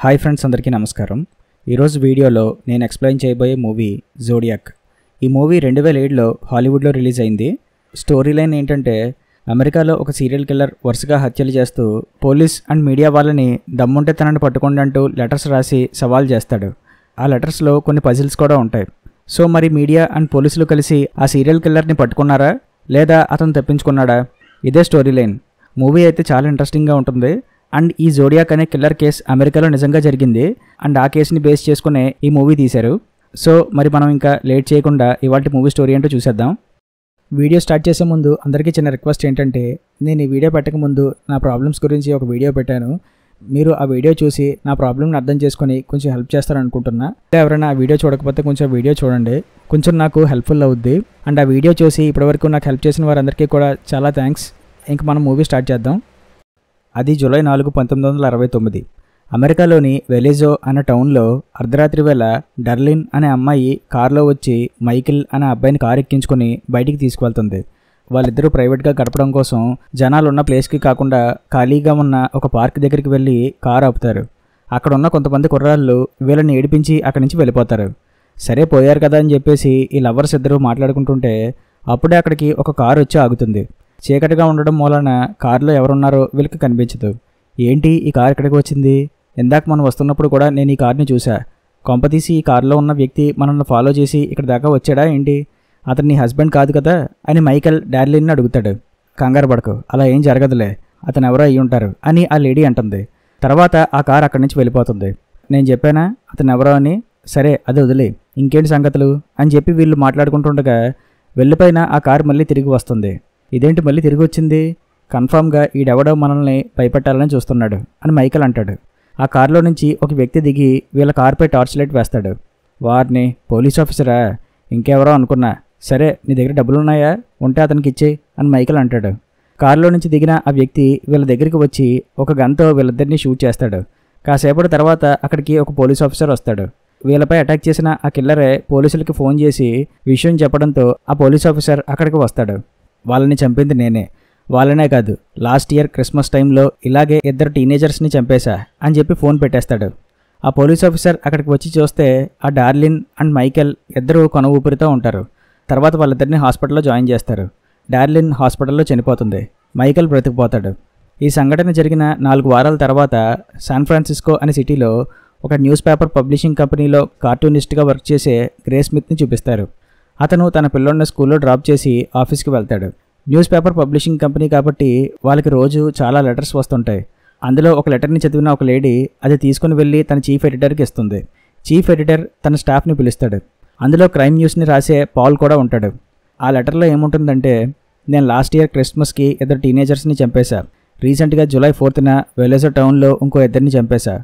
Hi friends, అందరికీ నమస్కారం. ఈరోజు వీడియోలో నేను ఎక్స్ప్లెయిన్ చేయబోయే మూవీ జోడియాక్. ఈ మూవీ 2007లో హాలీవుడ్లో రిలీజ్ అయింది. స్టోరీ లైన్ ఏంటంటే, అమెరికాలో ఒక సీరియల్ కిల్లర్ వరుసగా హత్యలు చేస్తూ పోలీస్ అండ్ మీడియా వాళ్ళని దమ్ముంటే తనని పట్టుకోండి అంటూ లెటర్స్ రాసి సవాల్ చేస్తాడు. ఆ లెటర్స్లో కొన్ని పజిల్స్ కూడా ఉంటాయి. సో మరి మీడియా అండ్ పోలీసులు కలిసి ఆ సీరియల్ కిల్లర్ని పట్టుకున్నారా లేదా అతను తప్పించుకున్నాడా? ఇదే స్టోరీ లైన్. మూవీ అయితే చాలా ఇంట్రెస్టింగ్గా ఉంటుంది. అండ్ ఈ జోడియాక్ అనే కిల్లర్ కేస్ అమెరికాలో నిజంగా జరిగింది. అండ్ ఆ కేసుని బేస్ చేసుకునే ఈ మూవీ తీశారు. సో మరి మనం ఇంకా లేట్ చేయకుండా ఇవాళ మూవీ స్టోరీ ఏంటో చూసేద్దాం. వీడియో స్టార్ట్ చేసే ముందు అందరికీ చిన్న రిక్వెస్ట్ ఏంటంటే, నేను ఈ వీడియో పెట్టక ముందు నా ప్రాబ్లమ్స్ గురించి ఒక వీడియో పెట్టాను. మీరు ఆ వీడియో చూసి నా ప్రాబ్లమ్ని అర్థం చేసుకొని కొంచెం హెల్ప్ చేస్తారనుకుంటున్నా. ఎవరైనా ఆ వీడియో చూడకపోతే కొంచెం వీడియో చూడండి, కొంచెం నాకు హెల్ప్ఫుల్ అవుద్ది. అండ్ ఆ వీడియో చూసి ఇప్పటివరకు నాకు హెల్ప్ చేసిన వారందరికీ కూడా చాలా థ్యాంక్స్. ఇంక మనం మూవీ స్టార్ట్ చేద్దాం. అది జూలై 4, 1969. అమెరికాలోని వెలిజో అనే టౌన్లో అర్ధరాత్రి వేళ డర్లిన్ అనే అమ్మాయి కారులో వచ్చి మైకిల్ అనే అబ్బాయిని కారు ఎక్కించుకొని బయటికి తీసుకువెళ్తుంది. వాళ్ళిద్దరూ ప్రైవేట్గా గడపడం కోసం జనాలు ఉన్న ప్లేస్కి కాకుండా ఖాళీగా ఉన్న ఒక పార్క్ దగ్గరికి వెళ్ళి కారు ఆపుతారు. అక్కడ ఉన్న కొంతమంది కుర్రాళ్ళు వీళ్ళని ఏడిపించి అక్కడి నుంచి వెళ్ళిపోతారు. సరే పోయారు కదా అని చెప్పేసి ఈ లవర్స్ ఇద్దరు మాట్లాడుకుంటుంటే అప్పుడే అక్కడికి ఒక కారు వచ్చి ఆగుతుంది. చీకటిగా ఉండడం మూలన కారులో ఎవరున్నారో వీళ్ళకి కనిపించదు. ఏంటి ఈ కారు ఎక్కడికి వచ్చింది? ఇందాక మనం వస్తున్నప్పుడు కూడా నేను ఈ కార్ని చూసా. కొంపతీసి ఈ కారులో ఉన్న వ్యక్తి మనల్ని ఫాలో చేసి ఇక్కడ దాకా వచ్చాడా ఏంటి? అతను నీ హస్బెండ్ కాదు కదా అని మైకెల్ డార్లిన్ని అడుగుతాడు. కంగారు పడకు, అలా ఏం జరగదులే, అతను ఎవరో అయ్యి ఉంటారు అని ఆ లేడీ అంటుంది. తర్వాత ఆ కారు అక్కడి నుంచి వెళ్ళిపోతుంది. నేను చెప్పానా అతను ఎవరో అని? సరే అది వదిలే, ఇంకేంటి సంగతులు అని చెప్పి వీళ్ళు మాట్లాడుకుంటుండగా వెళ్ళిపోయిన ఆ కారు మళ్ళీ తిరిగి వస్తుంది. ఇదేంటి మళ్ళీ తిరిగి వచ్చింది? కన్ఫామ్గా ఈడెవడో మనల్ని భయపెట్టాలని చూస్తున్నాడు అని మైకెల్ అంటాడు. ఆ కారులో నుంచి ఒక వ్యక్తి దిగి వీళ్ళ కారుపై టార్చ్ లైట్ వేస్తాడు. వారిని పోలీస్ ఆఫీసరా? ఇంకెవరో అనుకున్నా. సరే నీ దగ్గర డబ్బులున్నాయా? ఉంటే అతనికి ఇచ్చేయి అని మైకెల్ అంటాడు. కారులో నుంచి దిగిన ఆ వ్యక్తి వీళ్ళ దగ్గరికి వచ్చి ఒక గన్తో వీళ్ళిద్దరిని షూట్ చేస్తాడు. కాసేపటి తర్వాత అక్కడికి ఒక పోలీస్ ఆఫీసర్ వస్తాడు. వీళ్ళపై అటాక్ చేసిన ఆ కిల్లరే పోలీసులకి ఫోన్ చేసి విషయం చెప్పడంతో ఆ పోలీస్ ఆఫీసర్ అక్కడికి వస్తాడు. వాళ్ళని చంపింది నేనే, వాళ్ళనే కాదు, లాస్ట్ ఇయర్ క్రిస్మస్ టైంలో ఇలాగే 2 టీనేజర్స్ని చంపేశా అని చెప్పి ఫోన్ పెట్టేస్తాడు. ఆ పోలీస్ ఆఫీసర్ అక్కడికి వచ్చి చూస్తే ఆ డార్లిన్ అండ్ మైకెల్ ఇద్దరు కొన ఊపిరితో ఉంటారు. తర్వాత వాళ్ళిద్దరిని హాస్పిటల్లో జాయిన్ చేస్తారు. డార్లిన్ హాస్పిటల్లో చనిపోతుంది, మైకెల్ బ్రతికిపోతాడు. ఈ సంఘటన జరిగిన 4 వారాల తర్వాత శాన్ ఫ్రాన్సిస్కో అనే సిటీలో ఒక న్యూస్ పేపర్ పబ్లిషింగ్ కంపెనీలో కార్టూనిస్ట్గా వర్క్ చేసే గ్రే స్మిత్ని చూపిస్తారు. అతను తన పిల్లోడిని స్కూల్లో డ్రాప్ చేసి ఆఫీస్కి వెళ్తాడు. న్యూస్ పేపర్ పబ్లిషింగ్ కంపెనీ కాబట్టి వాళ్ళకి రోజు చాలా లెటర్స్ వస్తుంటాయి. అందులో ఒక లెటర్ని చదివిన ఒక లేడీ అది తీసుకుని వెళ్ళి తన చీఫ్ ఎడిటర్కి ఇస్తుంది. చీఫ్ ఎడిటర్ తన స్టాఫ్ని పిలుస్తాడు. అందులో క్రైమ్ న్యూస్ని రాసే పాల్ కూడా ఉంటాడు. ఆ లెటర్లో ఏముంటుందంటే, నేను లాస్ట్ ఇయర్ క్రిస్మస్కి 2 టీనేజర్స్ని చంపేశా. రీసెంట్గా జూలై 4న వెలిజో టౌన్లో ఇంకో 2ని చంపేశా.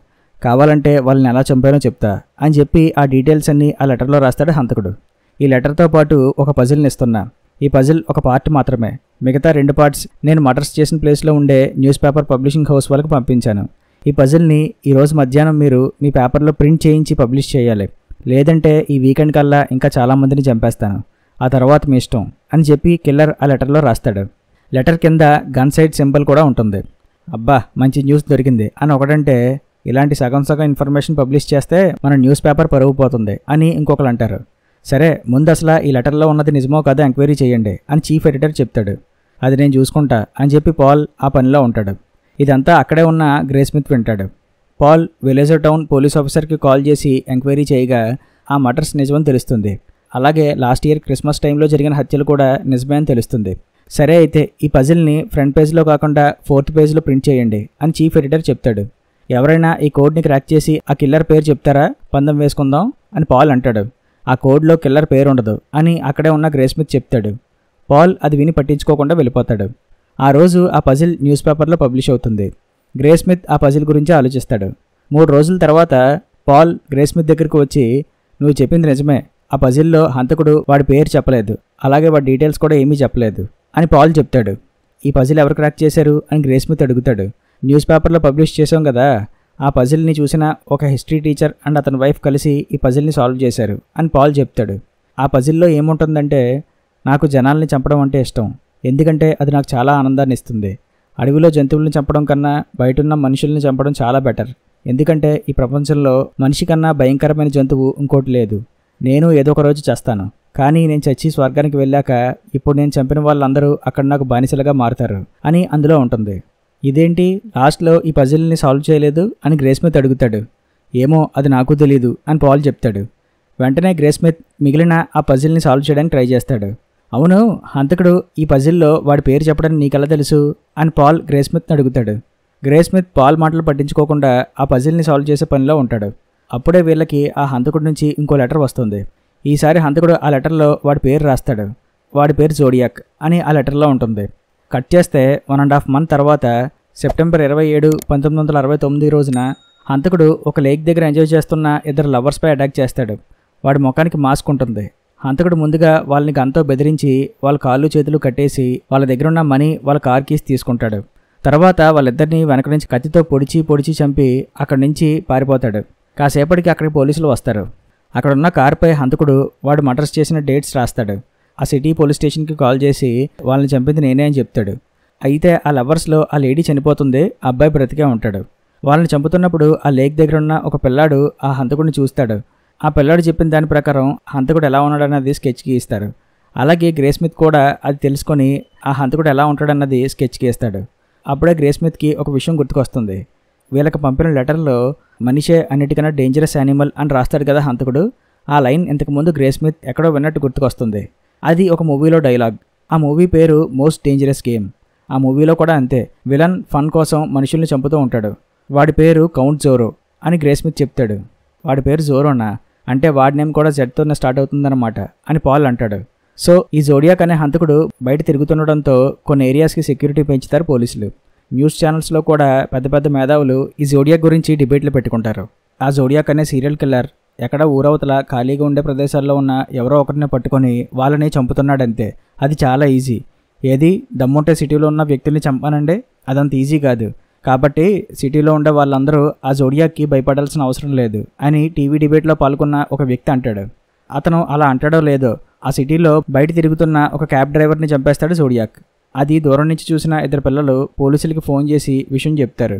కావాలంటే వాళ్ళని ఎలా చంపానో చెప్తా అని చెప్పి ఆ డీటెయిల్స్ అన్నీ ఆ లెటర్లో రాస్తాడు హంతకుడు. ఈ లెటర్తో పాటు ఒక పజిల్ని ఇస్తున్నా. ఈ పజిల్ ఒక పార్ట్ మాత్రమే, మిగతా 2 పార్ట్స్ నేను మర్డర్స్ చేసిన ప్లేస్లో ఉండే న్యూస్ పేపర్ పబ్లిషింగ్ హౌస్ వాళ్ళకి పంపించాను. ఈ పజిల్ని ఈరోజు మధ్యాహ్నం మీరు మీ పేపర్లో ప్రింట్ చేయించి పబ్లిష్ చేయాలి, లేదంటే ఈ వీకెండ్ కల్లా ఇంకా చాలామందిని చంపేస్తాను, ఆ తర్వాత మీ ఇష్టం అని చెప్పి కిల్లర్ ఆ లెటర్లో రాస్తాడు. లెటర్ కింద గన్ సైడ్ సింబల్ కూడా ఉంటుంది. అబ్బా మంచి న్యూస్ దొరికింది అని ఒకడంటే, ఇలాంటి సగం ఇన్ఫర్మేషన్ పబ్లిష్ చేస్తే మన న్యూస్ పేపర్ పరుగు పోతుంది అని ఇంకొకరు అంటారు. సరే ముందు అసలు ఈ లెటర్లో ఉన్నది నిజమో కాదో ఎంక్వైరీ చేయండి అని చీఫ్ ఎడిటర్ చెప్తాడు. అది నేను చూసుకుంటా అని చెప్పి పాల్ ఆ పనిలో ఉంటాడు. ఇదంతా అక్కడే ఉన్న గ్రే స్మిత్ వింటాడు. పాల్ వెలిజో టౌన్ పోలీస్ ఆఫీసర్కి కాల్ చేసి ఎంక్వైరీ చేయగా ఆ మర్డర్స్ నిజమని తెలుస్తుంది. అలాగే లాస్ట్ ఇయర్ క్రిస్మస్ టైంలో జరిగిన హత్యలు కూడా నిజమే అని తెలుస్తుంది. సరే అయితే ఈ పజిల్ని ఫ్రంట్ పేజ్లో కాకుండా 4th పేజ్లో ప్రింట్ చేయండి అని చీఫ్ ఎడిటర్ చెప్తాడు. ఎవరైనా ఈ కోడ్ని క్రాక్ చేసి ఆ కిల్లర్ పేరు చెప్తారా? పందెం వేసుకుందాం అని పాల్ అంటాడు. ఆ కోడ్లో కిల్లర్ పేరు ఉండదు అని అక్కడే ఉన్న గ్రే స్మిత్ చెప్తాడు. పాల్ అది విని పట్టించుకోకుండా వెళ్ళిపోతాడు. ఆ రోజు ఆ పజిల్ న్యూస్ పేపర్లో పబ్లిష్ అవుతుంది. గ్రే స్మిత్ ఆ పజిల్ గురించి ఆలోచిస్తాడు. 3 రోజుల తర్వాత పాల్ గ్రే స్మిత్ దగ్గరికి వచ్చి, నువ్వు చెప్పింది నిజమే, ఆ పజిల్లో హంతకుడు వాడి పేరు చెప్పలేదు, అలాగే వాడి డీటెయిల్స్ కూడా ఏమీ చెప్పలేదు అని పాల్ చెప్తాడు. ఈ పజిల్ ఎవరు క్రాక్ చేశారు అని గ్రే స్మిత్ అడుగుతాడు. న్యూస్ పేపర్లో పబ్లిష్ చేసాం కదా, ఆ పజిల్ని చూసిన ఒక హిస్టరీ టీచర్ అండ్ అతని వైఫ్ కలిసి ఈ పజిల్ని సాల్వ్ చేశారు అని పాల్ చెప్తాడు. ఆ పజిల్లో ఏముంటుందంటే, నాకు జనాల్ని చంపడం అంటే ఇష్టం, ఎందుకంటే అది నాకు చాలా ఆనందాన్ని ఇస్తుంది. అడవిలో జంతువుల్ని చంపడం కన్నా బయటున్న మనుషుల్ని చంపడం చాలా బెటర్. ఎందుకంటే ఈ ప్రపంచంలో మనిషి కన్నా భయంకరమైన జంతువు ఇంకోటి లేదు. నేను ఏదో ఒక రోజు చేస్తాను, కానీ నేను చచ్చి స్వర్గానికి వెళ్ళాక ఇప్పుడు నేను చంపిన వాళ్ళందరూ అక్కడ నాకు బానిసలుగా మారుతారు అని అందులో ఉంటుంది. ఇదేంటి లాస్ట్లో ఈ పజిల్ని సాల్వ్ చేయలేదు అని గ్రేస్మిత్ అడుగుతాడు. ఏమో అది నాకు తెలీదు అని పాల్ చెప్తాడు. వెంటనే గ్రేస్మిత్ మిగిలిన ఆ పజిల్ని సాల్వ్ చేయడానికి ట్రై చేస్తాడు. అవును, హంతకుడు ఈ పజిల్లో వాడి పేరు చెప్పడానికి నీకెలా తెలుసు అని పాల్ గ్రేస్మిత్ని అడుగుతాడు. గ్రేస్మిత్ పాల్ మాటలు పట్టించుకోకుండా ఆ పజిల్ని సాల్వ్ చేసే పనిలో ఉంటాడు. అప్పుడే వీళ్ళకి ఆ హంతకుడి నుంచి ఇంకో లెటర్ వస్తుంది. ఈసారి హంతకుడు ఆ లెటర్లో వాడి పేరు రాస్తాడు. వాడి పేరు జోడియాక్ అని ఆ లెటర్లో ఉంటుంది. కట్ చేస్తే 1.5 month తర్వాత సెప్టెంబర్ 27, 1969 రోజున హంతకుడు ఒక లేక్ దగ్గర ఎంజాయ్ చేస్తున్న ఇద్దరు లవర్స్పై అటాక్ చేస్తాడు. వాడి ముఖానికి మాస్క్ ఉంటుంది. హంతకుడు ముందుగా వాళ్ళని గన్తో బెదిరించి వాళ్ళ కాళ్ళు చేతులు కట్టేసి వాళ్ళ దగ్గర ఉన్న మనీ, వాళ్ళ కార్ కీస్ తీసుకుంటాడు. తర్వాత వాళ్ళిద్దరిని వెనక నుంచి కత్తితో పొడిచి చంపి అక్కడి నుంచి పారిపోతాడు. కాసేపటికి అక్కడికి పోలీసులు వస్తారు. అక్కడున్న కారుపై హంతకుడు వాడు మర్డర్స్ చేసిన డేట్స్ రాస్తాడు. ఆ సిటీ పోలీస్ స్టేషన్కి కాల్ చేసి వాళ్ళని చంపింది నేనే అని చెప్తాడు. అయితే ఆ లవర్స్లో ఆ లేడీ చనిపోతుంది, ఆ అబ్బాయి బ్రతికే ఉంటాడు. వాళ్ళని చంపుతున్నప్పుడు ఆ లేక్ దగ్గర ఉన్న ఒక పిల్లాడు ఆ హంతకుడిని చూస్తాడు. ఆ పిల్లాడు చెప్పిన దాని ప్రకారం హంతకుడు ఎలా ఉన్నాడన్నది స్కెచ్ గీస్తాడు. అలాగే గ్రేస్మిత్ కూడా అది తెలుసుకొని ఆ హంతకుడు ఎలా ఉంటాడన్నది స్కెచ్ గీస్తాడు. అప్పుడే గ్రేస్మిత్కి ఒక విషయం గుర్తుకొస్తుంది. వీళ్ళకి పంపిన లెటర్లో మనిషే అన్నిటికన్నా డేంజరస్ యానిమల్ అని రాస్తాడు కదా హంతకుడు. ఆ లైన్ ఇంతకుముందు గ్రేస్మిత్ ఎక్కడో విన్నట్టు గుర్తుకొస్తుంది. అది ఒక మూవీలో డైలాగ్. ఆ మూవీ పేరు మోస్ట్ డేంజరస్ గేమ్. ఆ మూవీలో కూడా అంతే, విలన్ ఫన్ కోసం మనుషుల్ని చంపుతూ ఉంటాడు. వాడి పేరు కౌంట్ జోరో అని గ్రేస్మిత్ చెప్తాడు. వాడి పేరు జోరోనా అంటే వాడి నేమ్ కూడా జెడ్తోనే స్టార్ట్ అవుతుందన్నమాట అని పాల్ అంటాడు. సో ఈ జోడియాక్ అనే హంతకుడు బయట తిరుగుతుండడంతో కొన్ని ఏరియాస్కి సెక్యూరిటీ పెంచుతారు పోలీసులు. న్యూస్ ఛానల్స్లో కూడా పెద్ద పెద్ద మేధావులు ఈ జోడియాక్ గురించి డిబేట్లు పెట్టుకుంటారు. ఆ జోడియాక్ అనే సీరియల్ కిల్లర్ ఎక్కడ ఊరవతల ఖాళీగా ఉండే ప్రదేశాల్లో ఉన్న ఎవరో ఒకరిని పట్టుకొని వాళ్ళని చంపుతున్నాడంతే. అది చాలా ఈజీ. ఏది దమ్ముంటే సిటీలో ఉన్న వ్యక్తుల్ని చంపానండి, అదంత ఈజీ కాదు. కాబట్టి సిటీలో ఉండే వాళ్ళందరూ ఆ జోడియాక్కి భయపడాల్సిన అవసరం లేదు అని టీవీ డిబేట్లో పాల్గొన్న ఒక వ్యక్తి అంటాడు. అతను అలా అంటాడో లేదో ఆ సిటీలో బయట తిరుగుతున్న ఒక క్యాబ్ డ్రైవర్ని చంపేస్తాడు జోడియాక్. అది దూరం నుంచి చూసిన ఇద్దరు పిల్లలు పోలీసులకి ఫోన్ చేసి విషయం చెప్తారు.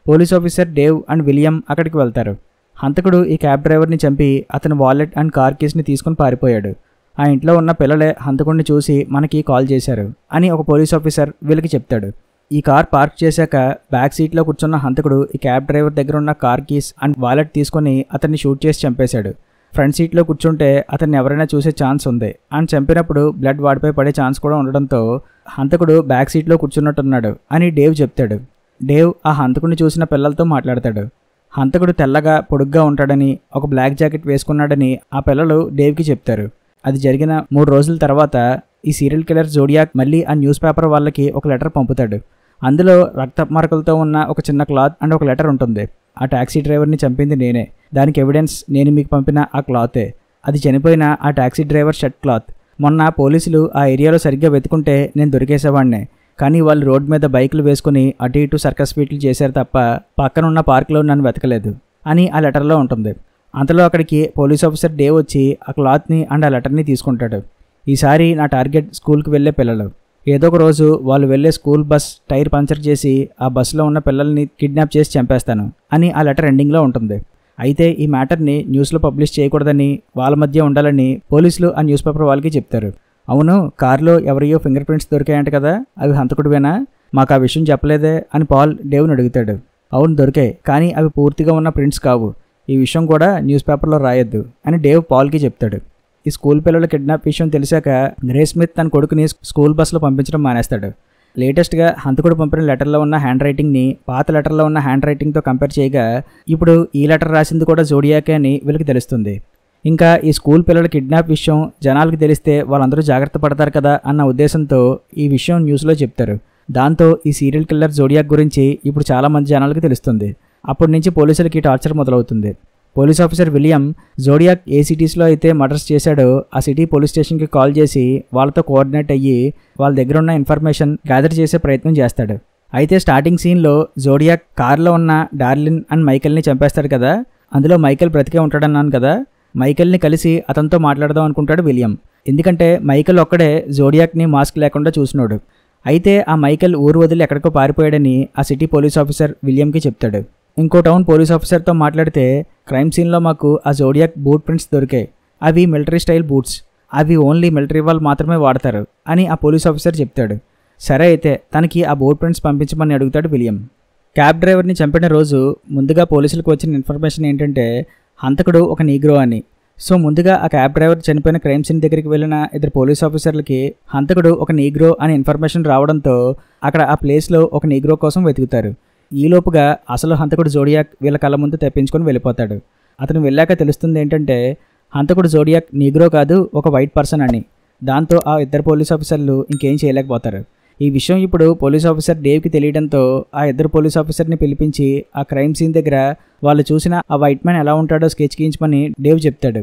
Police officer Dave and William అక్కడికి వెళ్తారు. హంతకుడు ఈ క్యాబ్ డ్రైవర్ని చంపి అతని వాలెట్ అండ్ కార్ కీస్ని తీసుకుని పారిపోయాడు. ఆ ఇంట్లో ఉన్న పిల్లలే హంతకుడిని చూసి మనకి కాల్ చేశారు అని ఒక పోలీస్ ఆఫీసర్ వీళ్ళకి చెప్తాడు. ఈ కార్ పార్క్ చేశాక బ్యాక్ సీట్లో కూర్చున్న హంతకుడు ఈ క్యాబ్ డ్రైవర్ దగ్గర ఉన్న కార్ కీస్ అండ్ వాలెట్ తీసుకొని అతన్ని షూట్ చేసి చంపేశాడు. ఫ్రంట్ సీట్లో కూర్చుంటే అతన్ని ఎవరైనా చూసే ఛాన్స్ ఉంది అని చంపినప్పుడు బ్లడ్ వాడిపై పడే ఛాన్స్ కూడా ఉండడంతో హంతకుడు బ్యాక్ సీట్లో కూర్చున్నట్టున్నాడు అని డేవ్ చెప్తాడు. డేవ్ ఆ హంతకుడిని చూసిన పిల్లలతో మాట్లాడతాడు. హంతకుడు తెల్లగా పొడుగ్గా ఉంటాడని, ఒక బ్లాక్ జాకెట్ వేసుకున్నాడని ఆ పిల్లలు డేవ్కి చెప్తారు. అది జరిగిన 3 రోజుల తర్వాత ఈ సీరియల్ కిల్లర్ జోడియాక్ మళ్ళీ ఆ న్యూస్ పేపర్ వాళ్ళకి ఒక లెటర్ పంపుతాడు. అందులో రక్త మార్కులతో ఉన్న ఒక చిన్న క్లాత్ అండ్ ఒక లెటర్ ఉంటుంది. ఆ ట్యాక్సీ డ్రైవర్ని చంపింది నేనే, దానికి ఎవిడెన్స్ నేను మీకు పంపిన ఆ క్లాతే, అది చనిపోయిన ఆ ట్యాక్సీ డ్రైవర్ షర్ట్ క్లాత్. మొన్న పోలీసులు ఆ ఏరియాలో సరిగ్గా వెతుకుంటే నేను దొరికేసేవాడినే, కానీ వాళ్ళు రోడ్ మీద బైకులు వేసుకుని అటు ఇటు సర్కస్ ఫీట్లు చేశారు తప్ప పక్కనున్న పార్క్లో నన్ను వెతకలేదు అని ఆ లెటర్లో ఉంటుంది. అంతలో అక్కడికి పోలీస్ ఆఫీసర్ డేవ్ వచ్చి ఆ క్లాత్ని అండ్ ఆ లెటర్ని తీసుకుంటాడు. ఈసారి నా టార్గెట్ స్కూల్కి వెళ్ళే పిల్లలు. ఏదో ఒక రోజు వాళ్ళు వెళ్ళే స్కూల్ బస్ టైర్ పంచర్ చేసి ఆ బస్సులో ఉన్న పిల్లల్ని కిడ్నాప్ చేసి చంపేస్తాను అని ఆ లెటర్ ఎండింగ్లో ఉంటుంది. అయితే ఈ మ్యాటర్ని న్యూస్లో పబ్లిష్ చేయకూడదని, వాళ్ళ మధ్య ఉండాలని పోలీసులు ఆ న్యూస్ పేపర్ వాళ్ళకి చెప్తారు. అవును, కారులో ఎవరియో ఫింగర్ ప్రింట్స్ దొరికాయంట కదా, అవి హంతకుడివేనా? మాకు ఆ విషయం చెప్పలేదే అని పాల్ డేవ్ని అడుగుతాడు. అవును దొరికాయి, కానీ అవి పూర్తిగా ఉన్న ప్రింట్స్ కావు, ఈ విషయం కూడా న్యూస్ పేపర్లో రాయొద్దు అని డేవ్ పాల్కి చెప్తాడు. ఈ స్కూల్ పిల్లల కిడ్నాప్ విషయం తెలిసాక గ్రేస్మిత్ తన కొడుకుని స్కూల్ బస్సులో పంపించడం మానేస్తాడు. లేటెస్ట్గా హంతకుడు పంపిన లెటర్లో ఉన్న హ్యాండ్ రైటింగ్ని పాత లెటర్లో ఉన్న హ్యాండ్ రైటింగ్తో కంపేర్ చేయగా ఇప్పుడు ఈ లెటర్ రాసింది కూడా జోడియాకే అని వీళ్ళకి తెలుస్తుంది. ఇంకా ఈ స్కూల్ పిల్లల కిడ్నాప్ విషయం జనాలకు తెలిస్తే వాళ్ళందరూ జాగ్రత్త పడతారు కదా అన్న ఉద్దేశంతో ఈ విషయం న్యూస్లో చెప్తారు. దాంతో ఈ సీరియల్ కిల్లర్ జోడియాక్ గురించి ఇప్పుడు చాలామంది జనాలకు తెలుస్తుంది. అప్పటి నుంచి పోలీసులకి టార్చర్ మొదలవుతుంది. పోలీస్ ఆఫీసర్ విలియం జోడియాక్ ఏ సిటీస్లో అయితే మర్డర్స్ చేశాడో ఆ సిటీ పోలీస్ స్టేషన్కి కాల్ చేసి వాళ్ళతో కోఆర్డినేట్ అయ్యి వాళ్ళ దగ్గర ఉన్న ఇన్ఫర్మేషన్ గ్యాదర్ చేసే ప్రయత్నం చేస్తాడు. అయితే స్టార్టింగ్ సీన్లో జోడియాక్ కార్లో ఉన్న డార్లిన్ అండ్ మైకెల్ని చంపేస్తాడు కదా, అందులో మైకెల్ బ్రతికే ఉంటాడన్నాను కదా, మైకెల్ని కలిసి అతనితో మాట్లాడదాం అనుకుంటాడు విలియం. ఎందుకంటే మైకెల్ ఒక్కడే జోడియాక్ని మాస్క్ లేకుండా చూసినాడు. అయితే ఆ మైకెల్ ఊరు వదిలి ఎక్కడికో పారిపోయాడని ఆ సిటీ పోలీస్ ఆఫీసర్ విలియంకి చెప్తాడు. ఇంకో టౌన్ పోలీస్ ఆఫీసర్తో మాట్లాడితే క్రైమ్ సీన్లో మాకు ఆ జోడియాక్ బూట్ ప్రింట్స్ దొరికాయి. అవి మిలిటరీ స్టైల్ బూట్స్, అవి ఓన్లీ మిలిటరీ వాళ్ళు మాత్రమే వాడతారు అని ఆ పోలీస్ ఆఫీసర్ చెప్తాడు. సరే అయితే తనకి ఆ బూట్ ప్రింట్స్ పంపించమని అడుగుతాడు విలియం. క్యాబ్ డ్రైవర్ని చంపిన రోజు ముందుగా పోలీసులకు వచ్చిన ఇన్ఫర్మేషన్ ఏంటంటే హంతకుడు ఒక నీగ్రో అని. సో ముందుగా ఆ క్యాబ్ డ్రైవర్ చనిపోయిన క్రైమ్ సీన్ దగ్గరికి వెళ్ళిన ఇద్దరు పోలీస్ ఆఫీసర్లకి హంతకుడు ఒక నీగ్రో అనే ఇన్ఫర్మేషన్ రావడంతో అక్కడ ఆ ప్లేస్లో ఒక నీగ్రో కోసం వెతుకుతారు. ఈలోపుగా అసలు హంతకుడు జోడియాక్ వీళ్ళ కళ్ళ ముందు తెప్పించుకొని వెళ్ళిపోతాడు. అతను వెళ్ళాక తెలుస్తుంది ఏంటంటే హంతకుడు జోడియాక్ నీగ్రో కాదు, ఒక వైట్ పర్సన్ అని. దాంతో ఆ ఇద్దరు పోలీస్ ఆఫీసర్లు ఇంకేం చేయలేకపోతారు. ఈ విషయం ఇప్పుడు పోలీస్ ఆఫీసర్ డేవ్కి తెలియడంతో ఆ ఇద్దరు పోలీస్ ఆఫీసర్ని పిలిపించి ఆ క్రైమ్ సీన్ దగ్గర వాళ్ళు చూసిన ఆ వైట్ మ్యాన్ ఎలా ఉంటాడో స్కెచ్ గీయించమని డేవ్ చెప్తాడు.